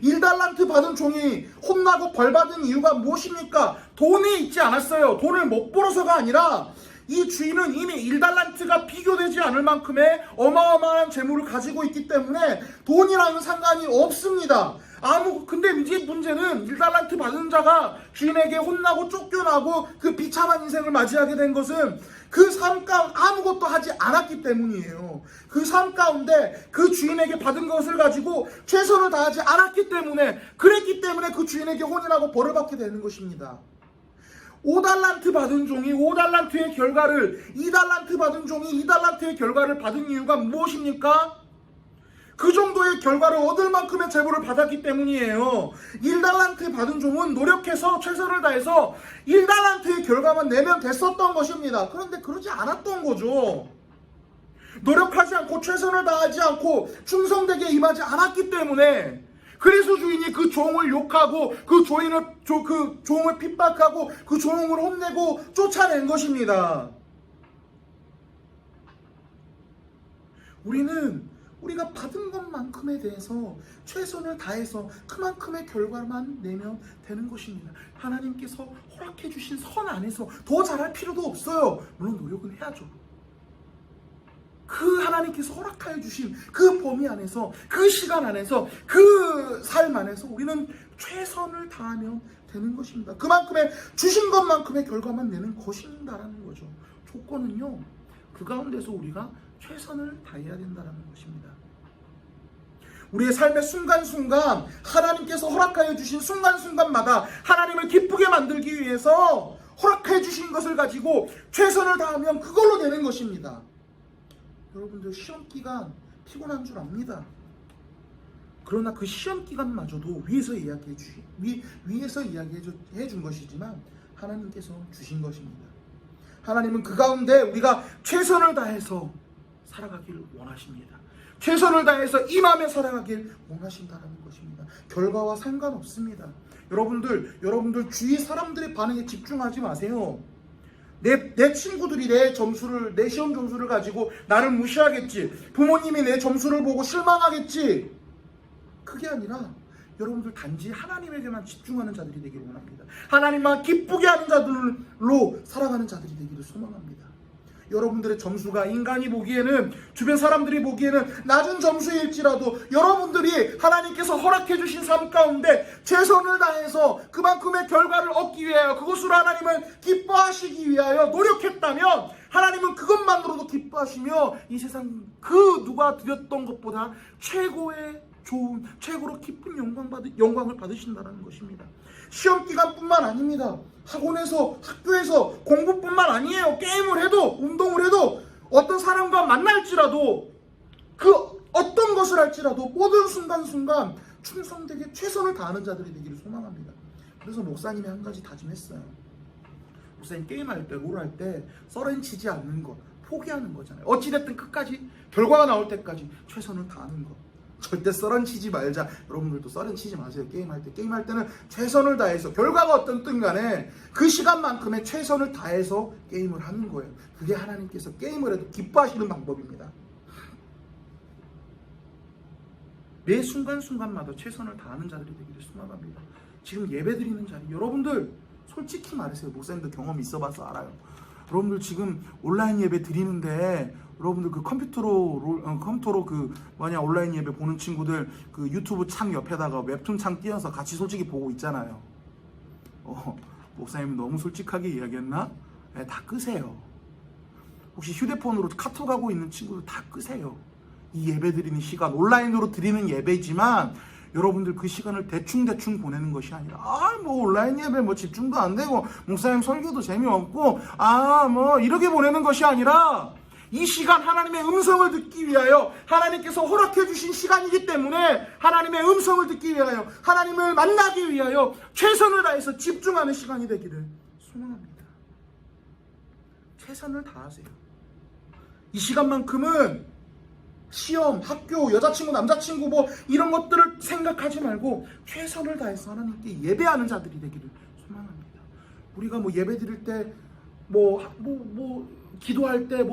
1달란트 받은 종이 혼나고 벌받은 이유가 무엇입니까? 돈이 있지 않았어요. 돈을 못 벌어서가 아니라 이 주인은 이미 1달란트가 비교되지 않을 만큼의 어마어마한 재물을 가지고 있기 때문에 돈이랑은 상관이 없습니다. 근데 이제 문제는 1달란트 받은 자가 주인에게 혼나고 쫓겨나고 그 비참한 인생을 맞이하게 된 것은 그 삶 가운데 아무것도 하지 않았기 때문이에요. 그 삶 가운데 그 주인에게 받은 것을 가지고 최선을 다하지 않았기 때문에 그랬기 때문에 그 주인에게 혼인하고 벌을 받게 되는 것입니다. 5달란트 받은 종이 5달란트의 결과를 2달란트 받은 종이 2달란트의 결과를 받은 이유가 무엇입니까? 그 정도의 결과를 얻을 만큼의 재물을 받았기 때문이에요. 1달란트 받은 종은 노력해서 최선을 다해서 1달란트의 결과만 내면 됐었던 것입니다. 그런데 그러지 않았던 거죠. 노력하지 않고 최선을 다하지 않고 충성되게 임하지 않았기 때문에 그래서 주인이 그 종을 욕하고 그 종을 핍박하고 그 종을 혼내고 쫓아낸 것입니다. 우리가 받은 것만큼에 대해서 최선을 다해서 그만큼의 결과만 내면 되는 것입니다. 하나님께서 허락해 주신 선 안에서 더 잘할 필요도 없어요. 물론 노력은 해야죠. 그 하나님께서 허락하여 주신 그 범위 안에서 그 시간 안에서 그 삶 안에서 우리는 최선을 다하면 되는 것입니다. 그만큼의 주신 것만큼의 결과만 내는 것이다라는 거죠. 조건은요, 그 가운데서 우리가 최선을 다해야 된다는 것입니다. 우리의 삶의 순간순간 하나님께서 허락하여 주신 순간순간마다 하나님을 기쁘게 만들기 위해서 허락해 주신 것을 가지고 최선을 다하면 그걸로 되는 것입니다. 여러분들 시험기간 피곤한 줄 압니다. 그러나 그 시험기간마저도 위에서 이야기해 준 것이지만 하나님께서 주신 것입니다. 하나님은 그 가운데 우리가 최선을 다해서 살아가기를 원하십니다. 최선을 다해서 임하며 살아가길 원하신다는 것입니다. 결과와 상관없습니다. 여러분들 주위 사람들의 반응에 집중하지 마세요. 내 친구들이 내 시험 점수를 가지고 나를 무시하겠지. 부모님이 내 점수를 보고 실망하겠지. 그게 아니라 여러분들 단지 하나님에게만 집중하는 자들이 되기를 원합니다. 하나님만 기쁘게 하는 자들로 살아가는 자들이 되기를 소망합니다. 여러분들의 점수가 인간이 보기에는, 주변 사람들이 보기에는 낮은 점수일지라도 여러분들이 하나님께서 허락해 주신 삶 가운데 최선을 다해서 그만큼의 결과를 얻기 위하여, 그것으로 하나님을 기뻐하시기 위하여 노력했다면 하나님은 그것만으로도 기뻐하시며 이 세상 그 누가 드렸던 것보다 최고로 기쁜 영광을 받으신다는 것입니다. 시험 기간뿐만 아닙니다. 학원에서, 학교에서 공부뿐만 아니에요. 게임을 해도, 운동을 해도, 어떤 사람과 만날지라도, 그 어떤 것을 할지라도 모든 순간순간 충성되게 최선을 다하는 자들이 되기를 소망합니다. 그래서 목사님이 한 가지 다짐했어요. 목사님 게임할 때, 롤할 때 썰렌치지 않는 것, 포기하는 거잖아요. 어찌됐든 끝까지 결과가 나올 때까지 최선을 다하는 것. 절대 썰렌치지 말자. 여러분들도 썰렌치지 마세요. 게임할 때. 게임할 때는 최선을 다해서 결과가 어떻든 간에 그 시간만큼의 최선을 다해서 게임을 하는 거예요. 그게 하나님께서 게임을 해도 기뻐하시는 방법입니다. 매 순간순간마다 최선을 다하는 자들이 되기를 소망합니다. 지금 예배드리는 자리, 여러분들 솔직히 말해서요. 목사님도 경험 있어봐서 알아요. 여러분들 지금 온라인 예배 드리는데 여러분들 그 컴퓨터로 그 온라인 예배 보는 친구들 그 유튜브 창 옆에다가 웹툰 창 띄워서 같이 솔직히 보고 있잖아요. 목사님 너무 솔직하게 이야기했나? 네, 다 끄세요. 혹시 휴대폰으로 카톡하고 있는 친구들 다 끄세요. 이 예배 드리는 시간, 온라인으로 드리는 예배지만 여러분들 그 시간을 대충 보내는 것이 아니라 온라인 예배 집중도 안 되고 목사님 설교도 재미없고 이렇게 보내는 것이 아니라 이 시간 하나님의 음성을 듣기 위하여 하나님께서 허락해 주신 시간이기 때문에 하나님의 음성을 듣기 위하여 하나님을 만나기 위하여 최선을 다해서 집중하는 시간이 되기를 소망합니다. 최선을 다하세요. 이 시간만큼은 시험, 학교, 여자친구, 남자친구 이런 것들을 생각하지 말고 최선을 다해서 하나님께 예배하는 자들이 되기를 소망합니다. 우리가 예배 드릴 때 기도할 때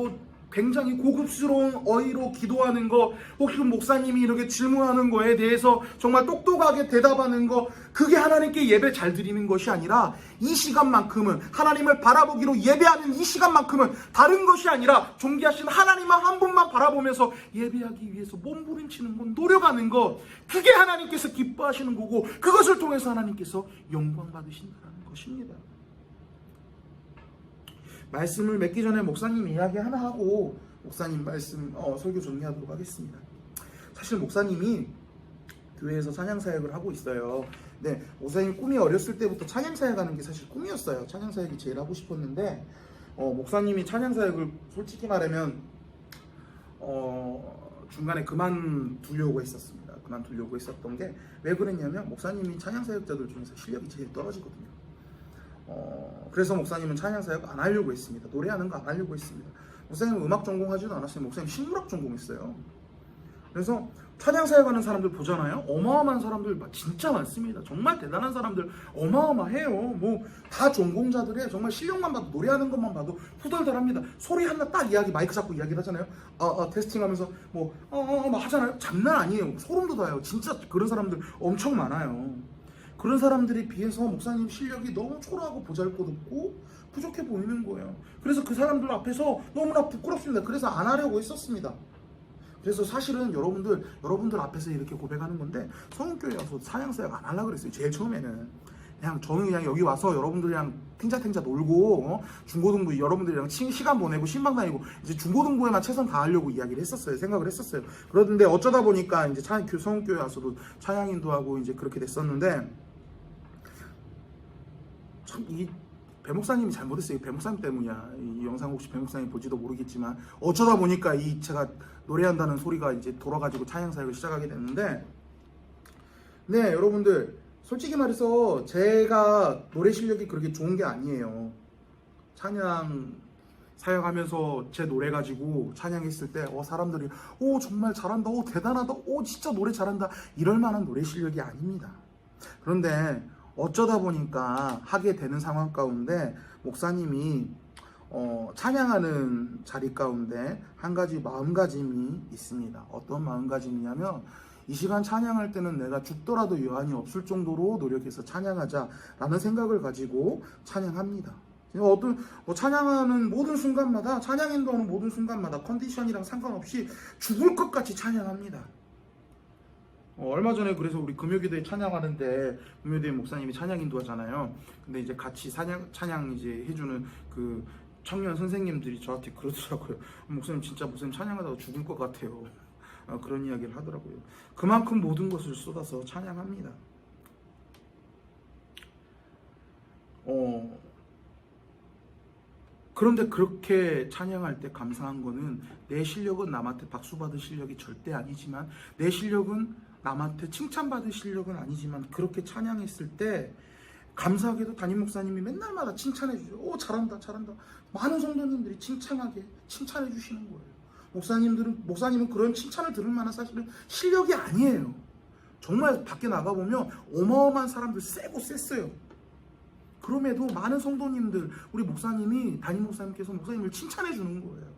굉장히 고급스러운 어휘로 기도하는 거, 혹시 목사님이 이렇게 질문하는 거에 대해서 정말 똑똑하게 대답하는 거, 그게 하나님께 예배 잘 드리는 것이 아니라 이 시간만큼은 하나님을 바라보기로 예배하는 이 시간만큼은 다른 것이 아니라 존귀하신 하나님만 한 분만 바라보면서 예배하기 위해서 몸부림치는 것, 노력하는 것, 그게 하나님께서 기뻐하시는 거고 그것을 통해서 하나님께서 영광 받으신다는 것입니다. 말씀을 맺기 전에 목사님 이야기 하나 하고 목사님 말씀 설교 정리하도록 하겠습니다. 사실 목사님이 교회에서 찬양사역을 하고 있어요. 네, 목사님 꿈이 어렸을 때부터 찬양사역 하는 게 사실 꿈이었어요. 찬양사역이 제일 하고 싶었는데 목사님이 찬양사역을 솔직히 말하면 중간에 그만두려고 했었습니다. 그만두려고 했었던 게 왜 그랬냐면 목사님이 찬양사역자들 중에서 실력이 제일 떨어지거든요. 그래서 목사님은 찬양사역 안 하려고 했습니다. 노래하는 거 안 하려고 했습니다. 목사님은 음악 전공하지도 않았어요. 목사님 식물학 전공했어요. 그래서 찬양사역 하는 사람들 보잖아요. 어마어마한 사람들 진짜 많습니다. 정말 대단한 사람들 어마어마해요. 다 전공자들이에요. 정말 실력만 봐도 노래하는 것만 봐도 후덜덜합니다. 소리 하나 딱 마이크 잡고 이야기를 하잖아요. 테스팅하면서 하잖아요. 장난 아니에요. 소름 돋아요. 진짜 그런 사람들 엄청 많아요. 그런 사람들에 비해서 목사님 실력이 너무 초라하고 보잘것없고 부족해 보이는 거예요. 그래서 그 사람들 앞에서 너무나 부끄럽습니다. 그래서 안 하려고 했었습니다. 그래서 사실은 여러분들 앞에서 이렇게 고백하는 건데 성은교회 와서 찬양사역 안 하려고 그랬어요. 제일 처음에는 저는 그냥 여기 와서 여러분들이랑 탱자탱자 놀고 중고등부 여러분들이랑 시간 보내고 신방 다니고 이제 중고등부에만 최선 다하려고 이야기를 했었어요. 생각을 했었어요. 그런데 어쩌다 보니까 이제 성은교회 와서도 찬양 인도하고 이제 그렇게 됐었는데 참 이 배목사님이 잘못했어요. 배목사님 때문이야. 이 영상 혹시 배목사님이 볼지도 모르겠지만 어쩌다 보니까 제가 노래한다는 소리가 이제 돌아가지고 찬양사역을 시작하게 됐는데, 네, 여러분들 솔직히 말해서 제가 노래 실력이 그렇게 좋은 게 아니에요. 찬양 사역하면서 제 노래 가지고 찬양했을 때 사람들이 정말 잘한다, 대단하다, 진짜 노래 잘한다 이럴 만한 노래 실력이 아닙니다. 그런데 어쩌다 보니까 하게 되는 상황 가운데 목사님이 찬양하는 자리 가운데 한 가지 마음가짐이 있습니다. 어떤 마음가짐이냐면 이 시간 찬양할 때는 내가 죽더라도 여한이 없을 정도로 노력해서 찬양하자라는 생각을 가지고 찬양합니다. 찬양하는 모든 순간마다, 찬양 인도하는 모든 순간마다 컨디션이랑 상관없이 죽을 것 같이 찬양합니다. 얼마 전에 그래서 우리 금요기도에 찬양하는데 금요기도에 목사님이 찬양 인도하잖아요. 근데 이제 같이 찬양 이제 해주는 그 청년 선생님들이 저한테 그러더라고요. 목사님 진짜 목사님 찬양하다가 죽을 것 같아요. 그런 이야기를 하더라고요. 그만큼 모든 것을 쏟아서 찬양합니다. 그런데 그렇게 찬양할 때 감사한 거는 내 실력은 남한테 박수 받을 실력이 절대 아니지만, 내 실력은 남한테 칭찬받을 실력은 아니지만, 그렇게 찬양했을 때 감사하게도 담임 목사님이 맨날마다 칭찬해 주죠. 오, 잘한다, 잘한다. 많은 성도님들이 칭찬해 주시는 거예요. 목사님은 그런 칭찬을 들을 만한 사실은 실력이 아니에요. 정말 밖에 나가보면 어마어마한 사람들 세고 셌어요. 그럼에도 많은 성도님들, 우리 담임 목사님께서 목사님을 칭찬해 주는 거예요.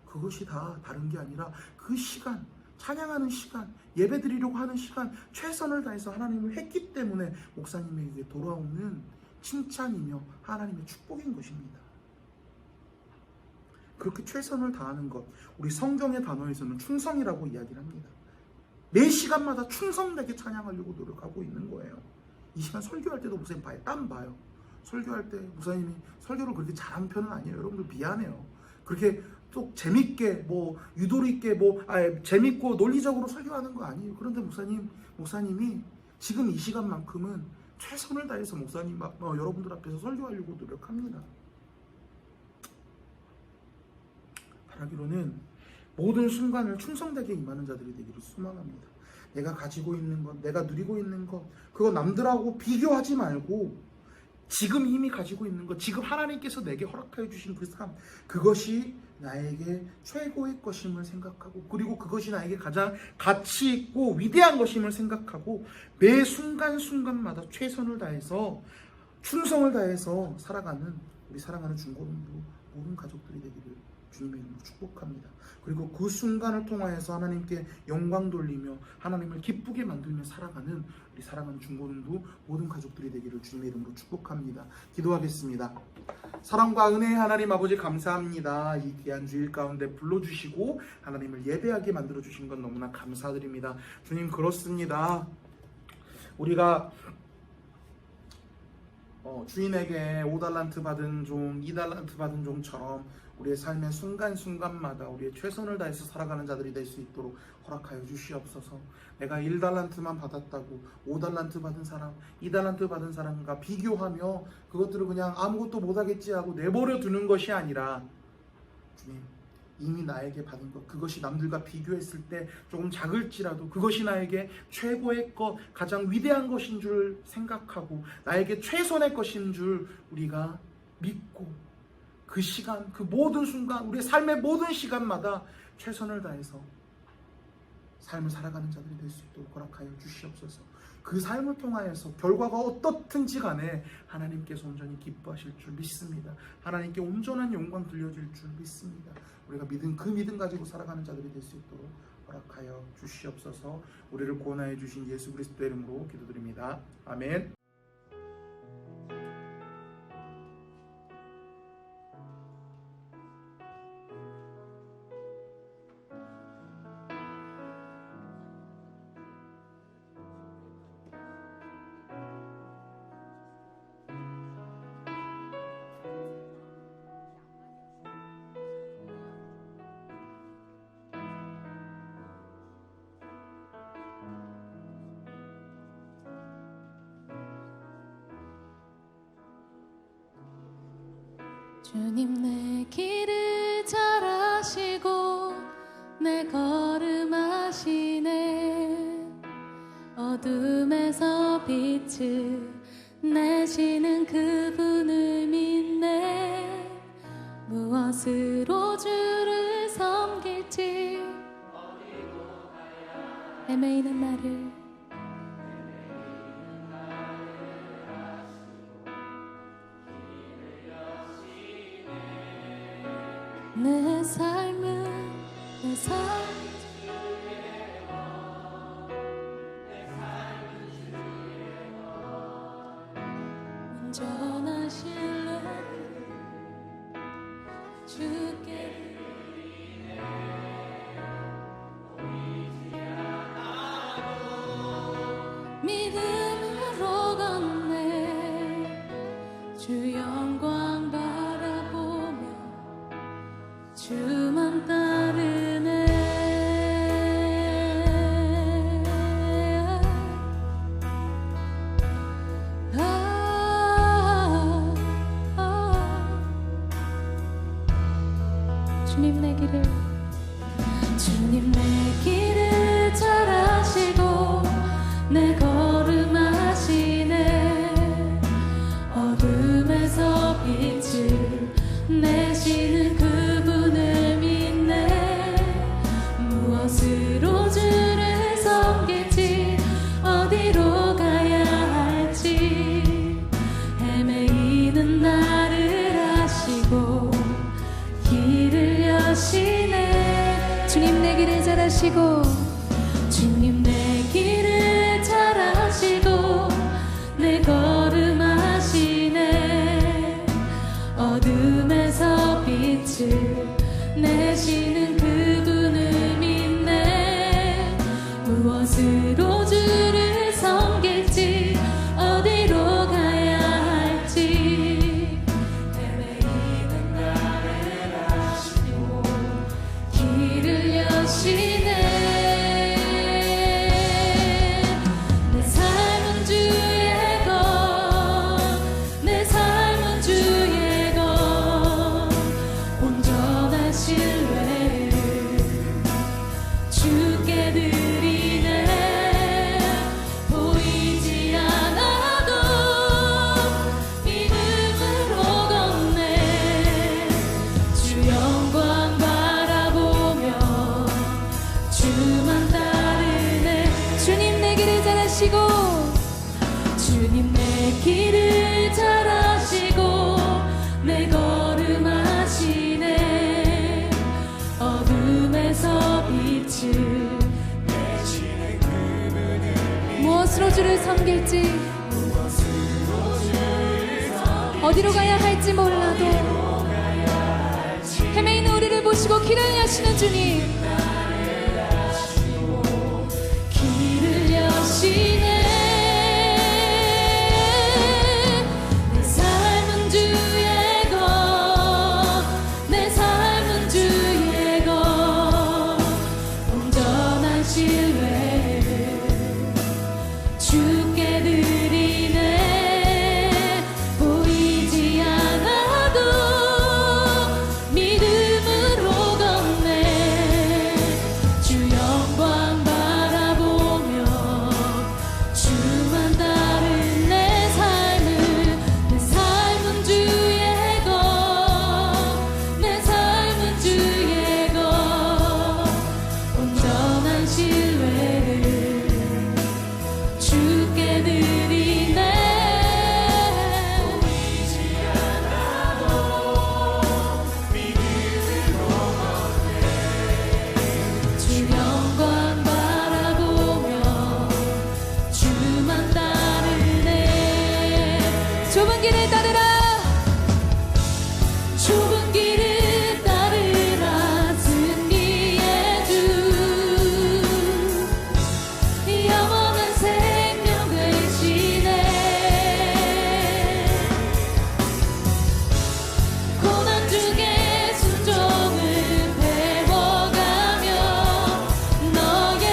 그것이 다 다른 게 아니라 그 시간, 찬양하는 시간, 예배 드리려고 하는 시간, 최선을 다해서 하나님을 했기 때문에 목사님에게 돌아오는 칭찬이며 하나님의 축복인 것입니다. 그렇게 최선을 다하는 것, 우리 성경의 단어에서는 충성이라고 이야기를 합니다. 매 시간마다 충성되게 찬양하려고 노력하고 있는 거예요. 이 시간 설교할 때도 목사님 땀 봐요. 설교할 때 목사님이 설교를 그렇게 잘하는 편은 아니에요. 여러분들 미안해요. 그렇게 또 재밌게 유도리 있게 재밌고 논리적으로 설교하는 거 아니에요. 그런데 목사님이 지금 이 시간만큼은 최선을 다해서 여러분들 앞에서 설교하려고 노력합니다. 바라기로는 모든 순간을 충성되게 임하는 자들이 되기를 소망합니다. 내가 가지고 있는 것, 내가 누리고 있는 것, 그거 남들하고 비교하지 말고 지금 이미 가지고 있는 것, 지금 하나님께서 내게 허락하여 주신 그 삶, 그것이 나에게 최고의 것임을 생각하고, 그리고 그것이 나에게 가장 가치 있고 위대한 것임을 생각하고, 매 순간순간마다 최선을 다해서 충성을 다해서 살아가는 우리 사랑하는 중고등부 모든 가족들이 되기를 주님의 이름으로 축복합니다. 그리고 그 순간을 통하여서 하나님께 영광 돌리며 하나님을 기쁘게 만들며 살아가는 우리 사랑하는 중고등부 모든 가족들이 되기를 주님의 이름으로 축복합니다. 기도하겠습니다. 사랑과 은혜의 하나님 아버지 감사합니다. 이 귀한 주일 가운데 불러주시고 하나님을 예배하게 만들어주신 것 너무나 감사드립니다. 주님, 그렇습니다. 우리가 주인에게 5달란트 받은 종, 2달란트 받은 종처럼 우리의 삶의 순간순간마다 우리의 최선을 다해서 살아가는 자들이 될 수 있도록 허락하여 주시옵소서. 내가 1달란트만 받았다고 5달란트 받은 사람, 2달란트 받은 사람과 비교하며 그것들을 그냥 아무것도 못하겠지 하고 내버려 두는 것이 아니라, 주님, 이미 나에게 받은 것, 그것이 남들과 비교했을 때 조금 작을지라도 그것이 나에게 최고의 것, 가장 위대한 것인 줄 생각하고 나에게 최선의 것인 줄 우리가 믿고, 그 시간, 그 모든 순간, 우리의 삶의 모든 시간마다 최선을 다해서 삶을 살아가는 자들이 될 수 있도록 허락하여 주시옵소서. 그 삶을 통하여서 결과가 어떻든지 간에 하나님께서 온전히 기뻐하실 줄 믿습니다. 하나님께 온전한 영광 들려질 줄 믿습니다. 우리가 그 믿음 가지고 살아가는 자들이 될 수 있도록 허락하여 주시옵소서. 우리를 구원하여 주신 예수 그리스도의 이름으로 기도드립니다. 아멘. 주님 내 길을 잘 아시고 내 걸음 아시네. 어둠에서 빛을 내시는 그분을 믿네. 무엇으로 주를 섬길지 헤매이는 나를 내 삶은 내 삶 온전하실래 주께 믿음으로 걷네. 주 영광 바라보며 주만 따르네. 주님 내 길을 잘 아시고 내 걸음 아시네. 길을 잘 아시고 주님 내 길을 잘 아시고 내 걸음 아시네 어둠에서 빛을 내시는 그분을 믿네 무엇으로 주를 섬길지 어디로 가야 할지 헤매이는 나를 아시고 길을 여시네 내 삶은 주의 것내 삶은 주의 것 온전한 신뢰를 주께 드리네 보이지 않아도 믿음으로 걷네 주 영광 바라보며 주만 따르네 주님 내 길을 잘 아시고 주님 내 길을 잘 아시고 내 걸음 아시네 어둠에서 빛을 내시는 그분을 무엇으로 주를 섬길지 어디로 가야 할지 몰라도 헤매이는 우리를 보시고 길을 여시는 주님 길을 여시네 내 삶은 주의 것내 삶은 주의 것 온전한 신뢰를 주께 드리네 보이지 않아도 믿음으로 걷네 주 영광 바라보며 주만 따른 내 삶은 주의 것내 삶은 주의 것 온전한 신뢰를 주께 드리네 보이지 않아도 믿음으로 걷네 주 영광 바라보며 주만 따르네 좁은 길을 따르라 좁은 길을 따르라 승리의 주 영원한 생명 되시네 고난 중에 순종을 배워가며 너의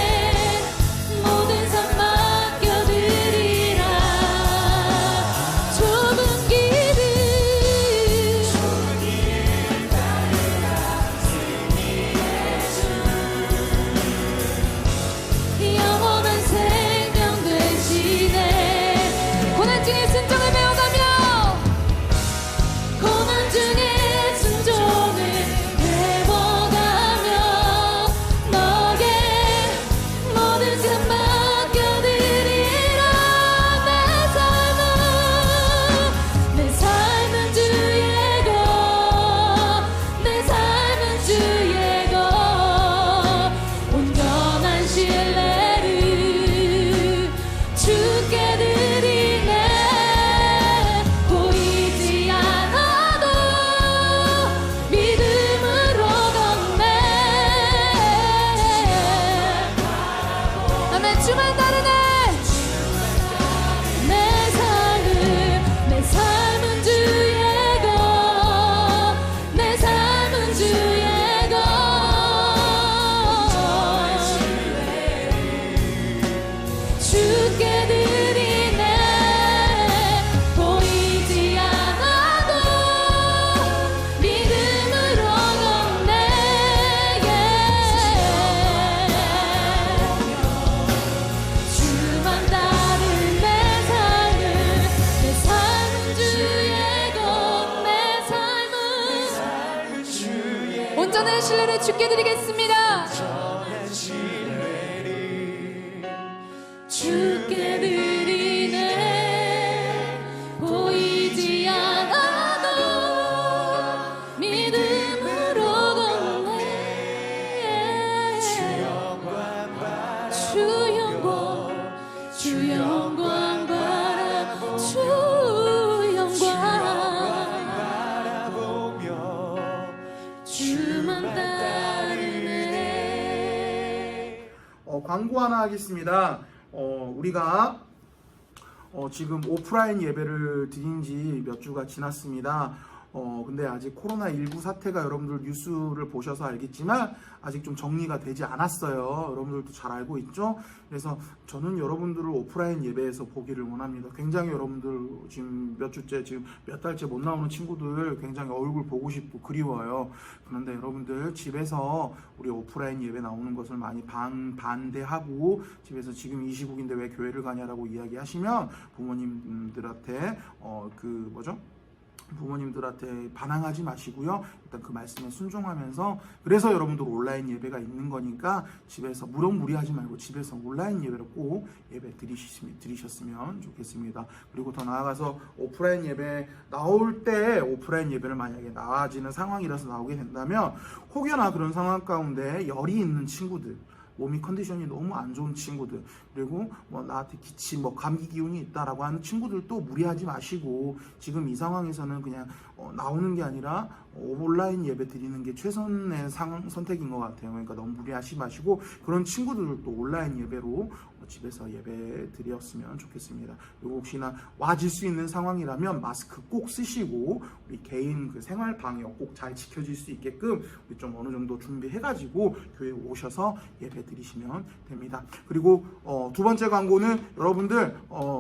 모든 삶 맡겨드리라 좁은 길을 영원한 생명 되시네 고난 중에 순종을 배워가며 고난 중에 순종을 배워가며 너의 모든 삶 맡겨드리라 내 삶은 주의 것내 삶은 주의 것 온전한 신뢰를 주께 드리네 보이지 않아도 믿음으로 걷네 아멘 주만 따르네 내 삶은 주의 것내 삶은 주의 것 주께 드리네 보이지 않아도 믿음으로 걷네 주만 따른 내 삶은 주의 것내 삶은 온전한 신뢰를 주께 드리겠습니다 주께 드리네 보이지 않아도 믿음으로 걷네 광고 하나 하겠습니다. 우리가 지금 오프라인 예배를 드린 지 몇 주가 지났습니다. 근데 아직 코로나19 사태가 여러분들 뉴스를 보셔서 알겠지만 아직 좀 정리가 되지 않았어요. 여러분들도 잘 알고 있죠? 그래서 저는 여러분들을 오프라인 예배에서 보기를 원합니다. 굉장히 여러분들 지금 몇 주째, 지금 몇 달째 못 나오는 친구들 굉장히 얼굴 보고 싶고 그리워요. 그런데 여러분들 집에서 우리 오프라인 예배 나오는 것을 많이 반대하고 집에서 지금 이 시국인데 왜 교회를 가냐라고 이야기하시면 부모님들한테 부모님들한테 반항하지 마시고요. 일단 그 말씀에 순종하면서, 그래서 여러분들 온라인 예배가 있는 거니까 집에서 무리하지 말고 집에서 온라인 예배로 꼭 예배 드리셨으면 좋겠습니다. 그리고 더 나아가서 오프라인 예배 나올 때 오프라인 예배를 만약에 나아지는 상황이라서 나오게 된다면 혹여나 그런 상황 가운데 열이 있는 친구들, 몸이 컨디션이 너무 안 좋은 친구들, 그리고 나한테 기침, 감기 기운이 있다라고 하는 친구들도 무리하지 마시고 지금 이 상황에서는 그냥 나오는 게 아니라 온라인 예배 드리는 게 최선의 선택인 것 같아요. 그러니까 너무 무리하지 마시고 그런 친구들도 온라인 예배로 집에서 예배 드렸으면 좋겠습니다. 그리고 혹시나 와질 수 있는 상황이라면 마스크 꼭 쓰시고 우리 개인 그 생활 방역 꼭 잘 지켜질 수 있게끔 우리 좀 어느 정도 준비해가지고 교회 오셔서 예배 드리시면 됩니다. 그리고 두 번째 광고는 여러분들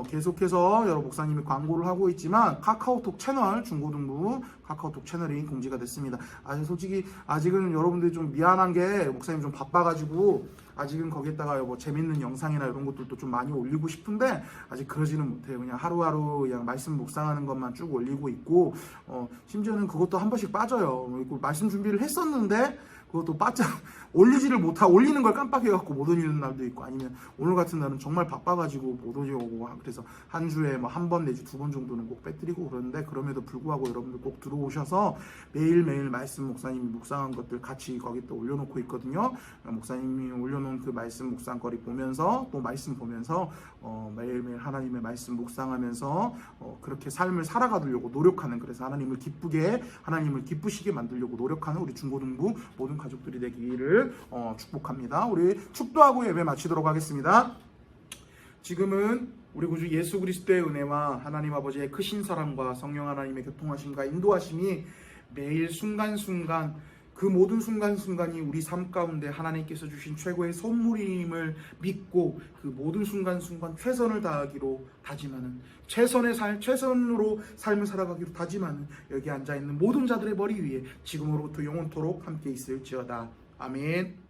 계속해서 여러 목사님이 광고를 하고 있지만 카카오톡 채널, 중고등부 카카오톡 채널이 공지가 됐습니다. 솔직히 아직은 여러분들이 좀 미안한 게 목사님 좀 바빠가지고 아직은 거기에다가 재밌는 영상이나 이런 것들도 좀 많이 올리고 싶은데 아직 그러지는 못해요. 그냥 하루하루 그냥 말씀 묵상하는 것만 쭉 올리고 있고 심지어는 그것도 한 번씩 빠져요. 말씀 준비를 했었는데 그것도 바짝 올리지를 못하고 올리는 걸 깜빡해갖고 못 올리는 날도 있고, 아니면 오늘 같은 날은 정말 바빠가지고 못 올리고, 그래서 한 주에 한 번 내지 두 번 정도는 꼭 빼드리고 그러는데, 그럼에도 불구하고 여러분들 꼭 들어오셔서 매일매일 말씀 목사님이 묵상한 것들 같이 거기 또 올려놓고 있거든요. 목사님이 올려놓은 그 말씀 묵상거리 보면서 또 말씀 보면서 매일매일 하나님의 말씀 묵상하면서 그렇게 삶을 살아가려고 노력하는, 그래서 하나님을 기쁘시게 만들려고 노력하는 우리 중고등부 모든 가족들이 되기를 축복합니다. 우리 축도하고 예배 마치도록 하겠습니다. 지금은 우리 구주 예수 그리스도의 은혜와 하나님 아버지의 크신 사랑과 성령 하나님의 교통하심과 인도하심이 매일 순간순간, 그 모든 순간순간이 우리 삶 가운데 하나님께서 주신 최고의 선물임을 믿고 그 모든 순간순간 최선을 다하기로 다짐하는, 최선으로 삶을 살아가기로 다짐하는 여기 앉아있는 모든 자들의 머리 위에 지금으로부터 영원토록 함께 있을지어다. 아멘.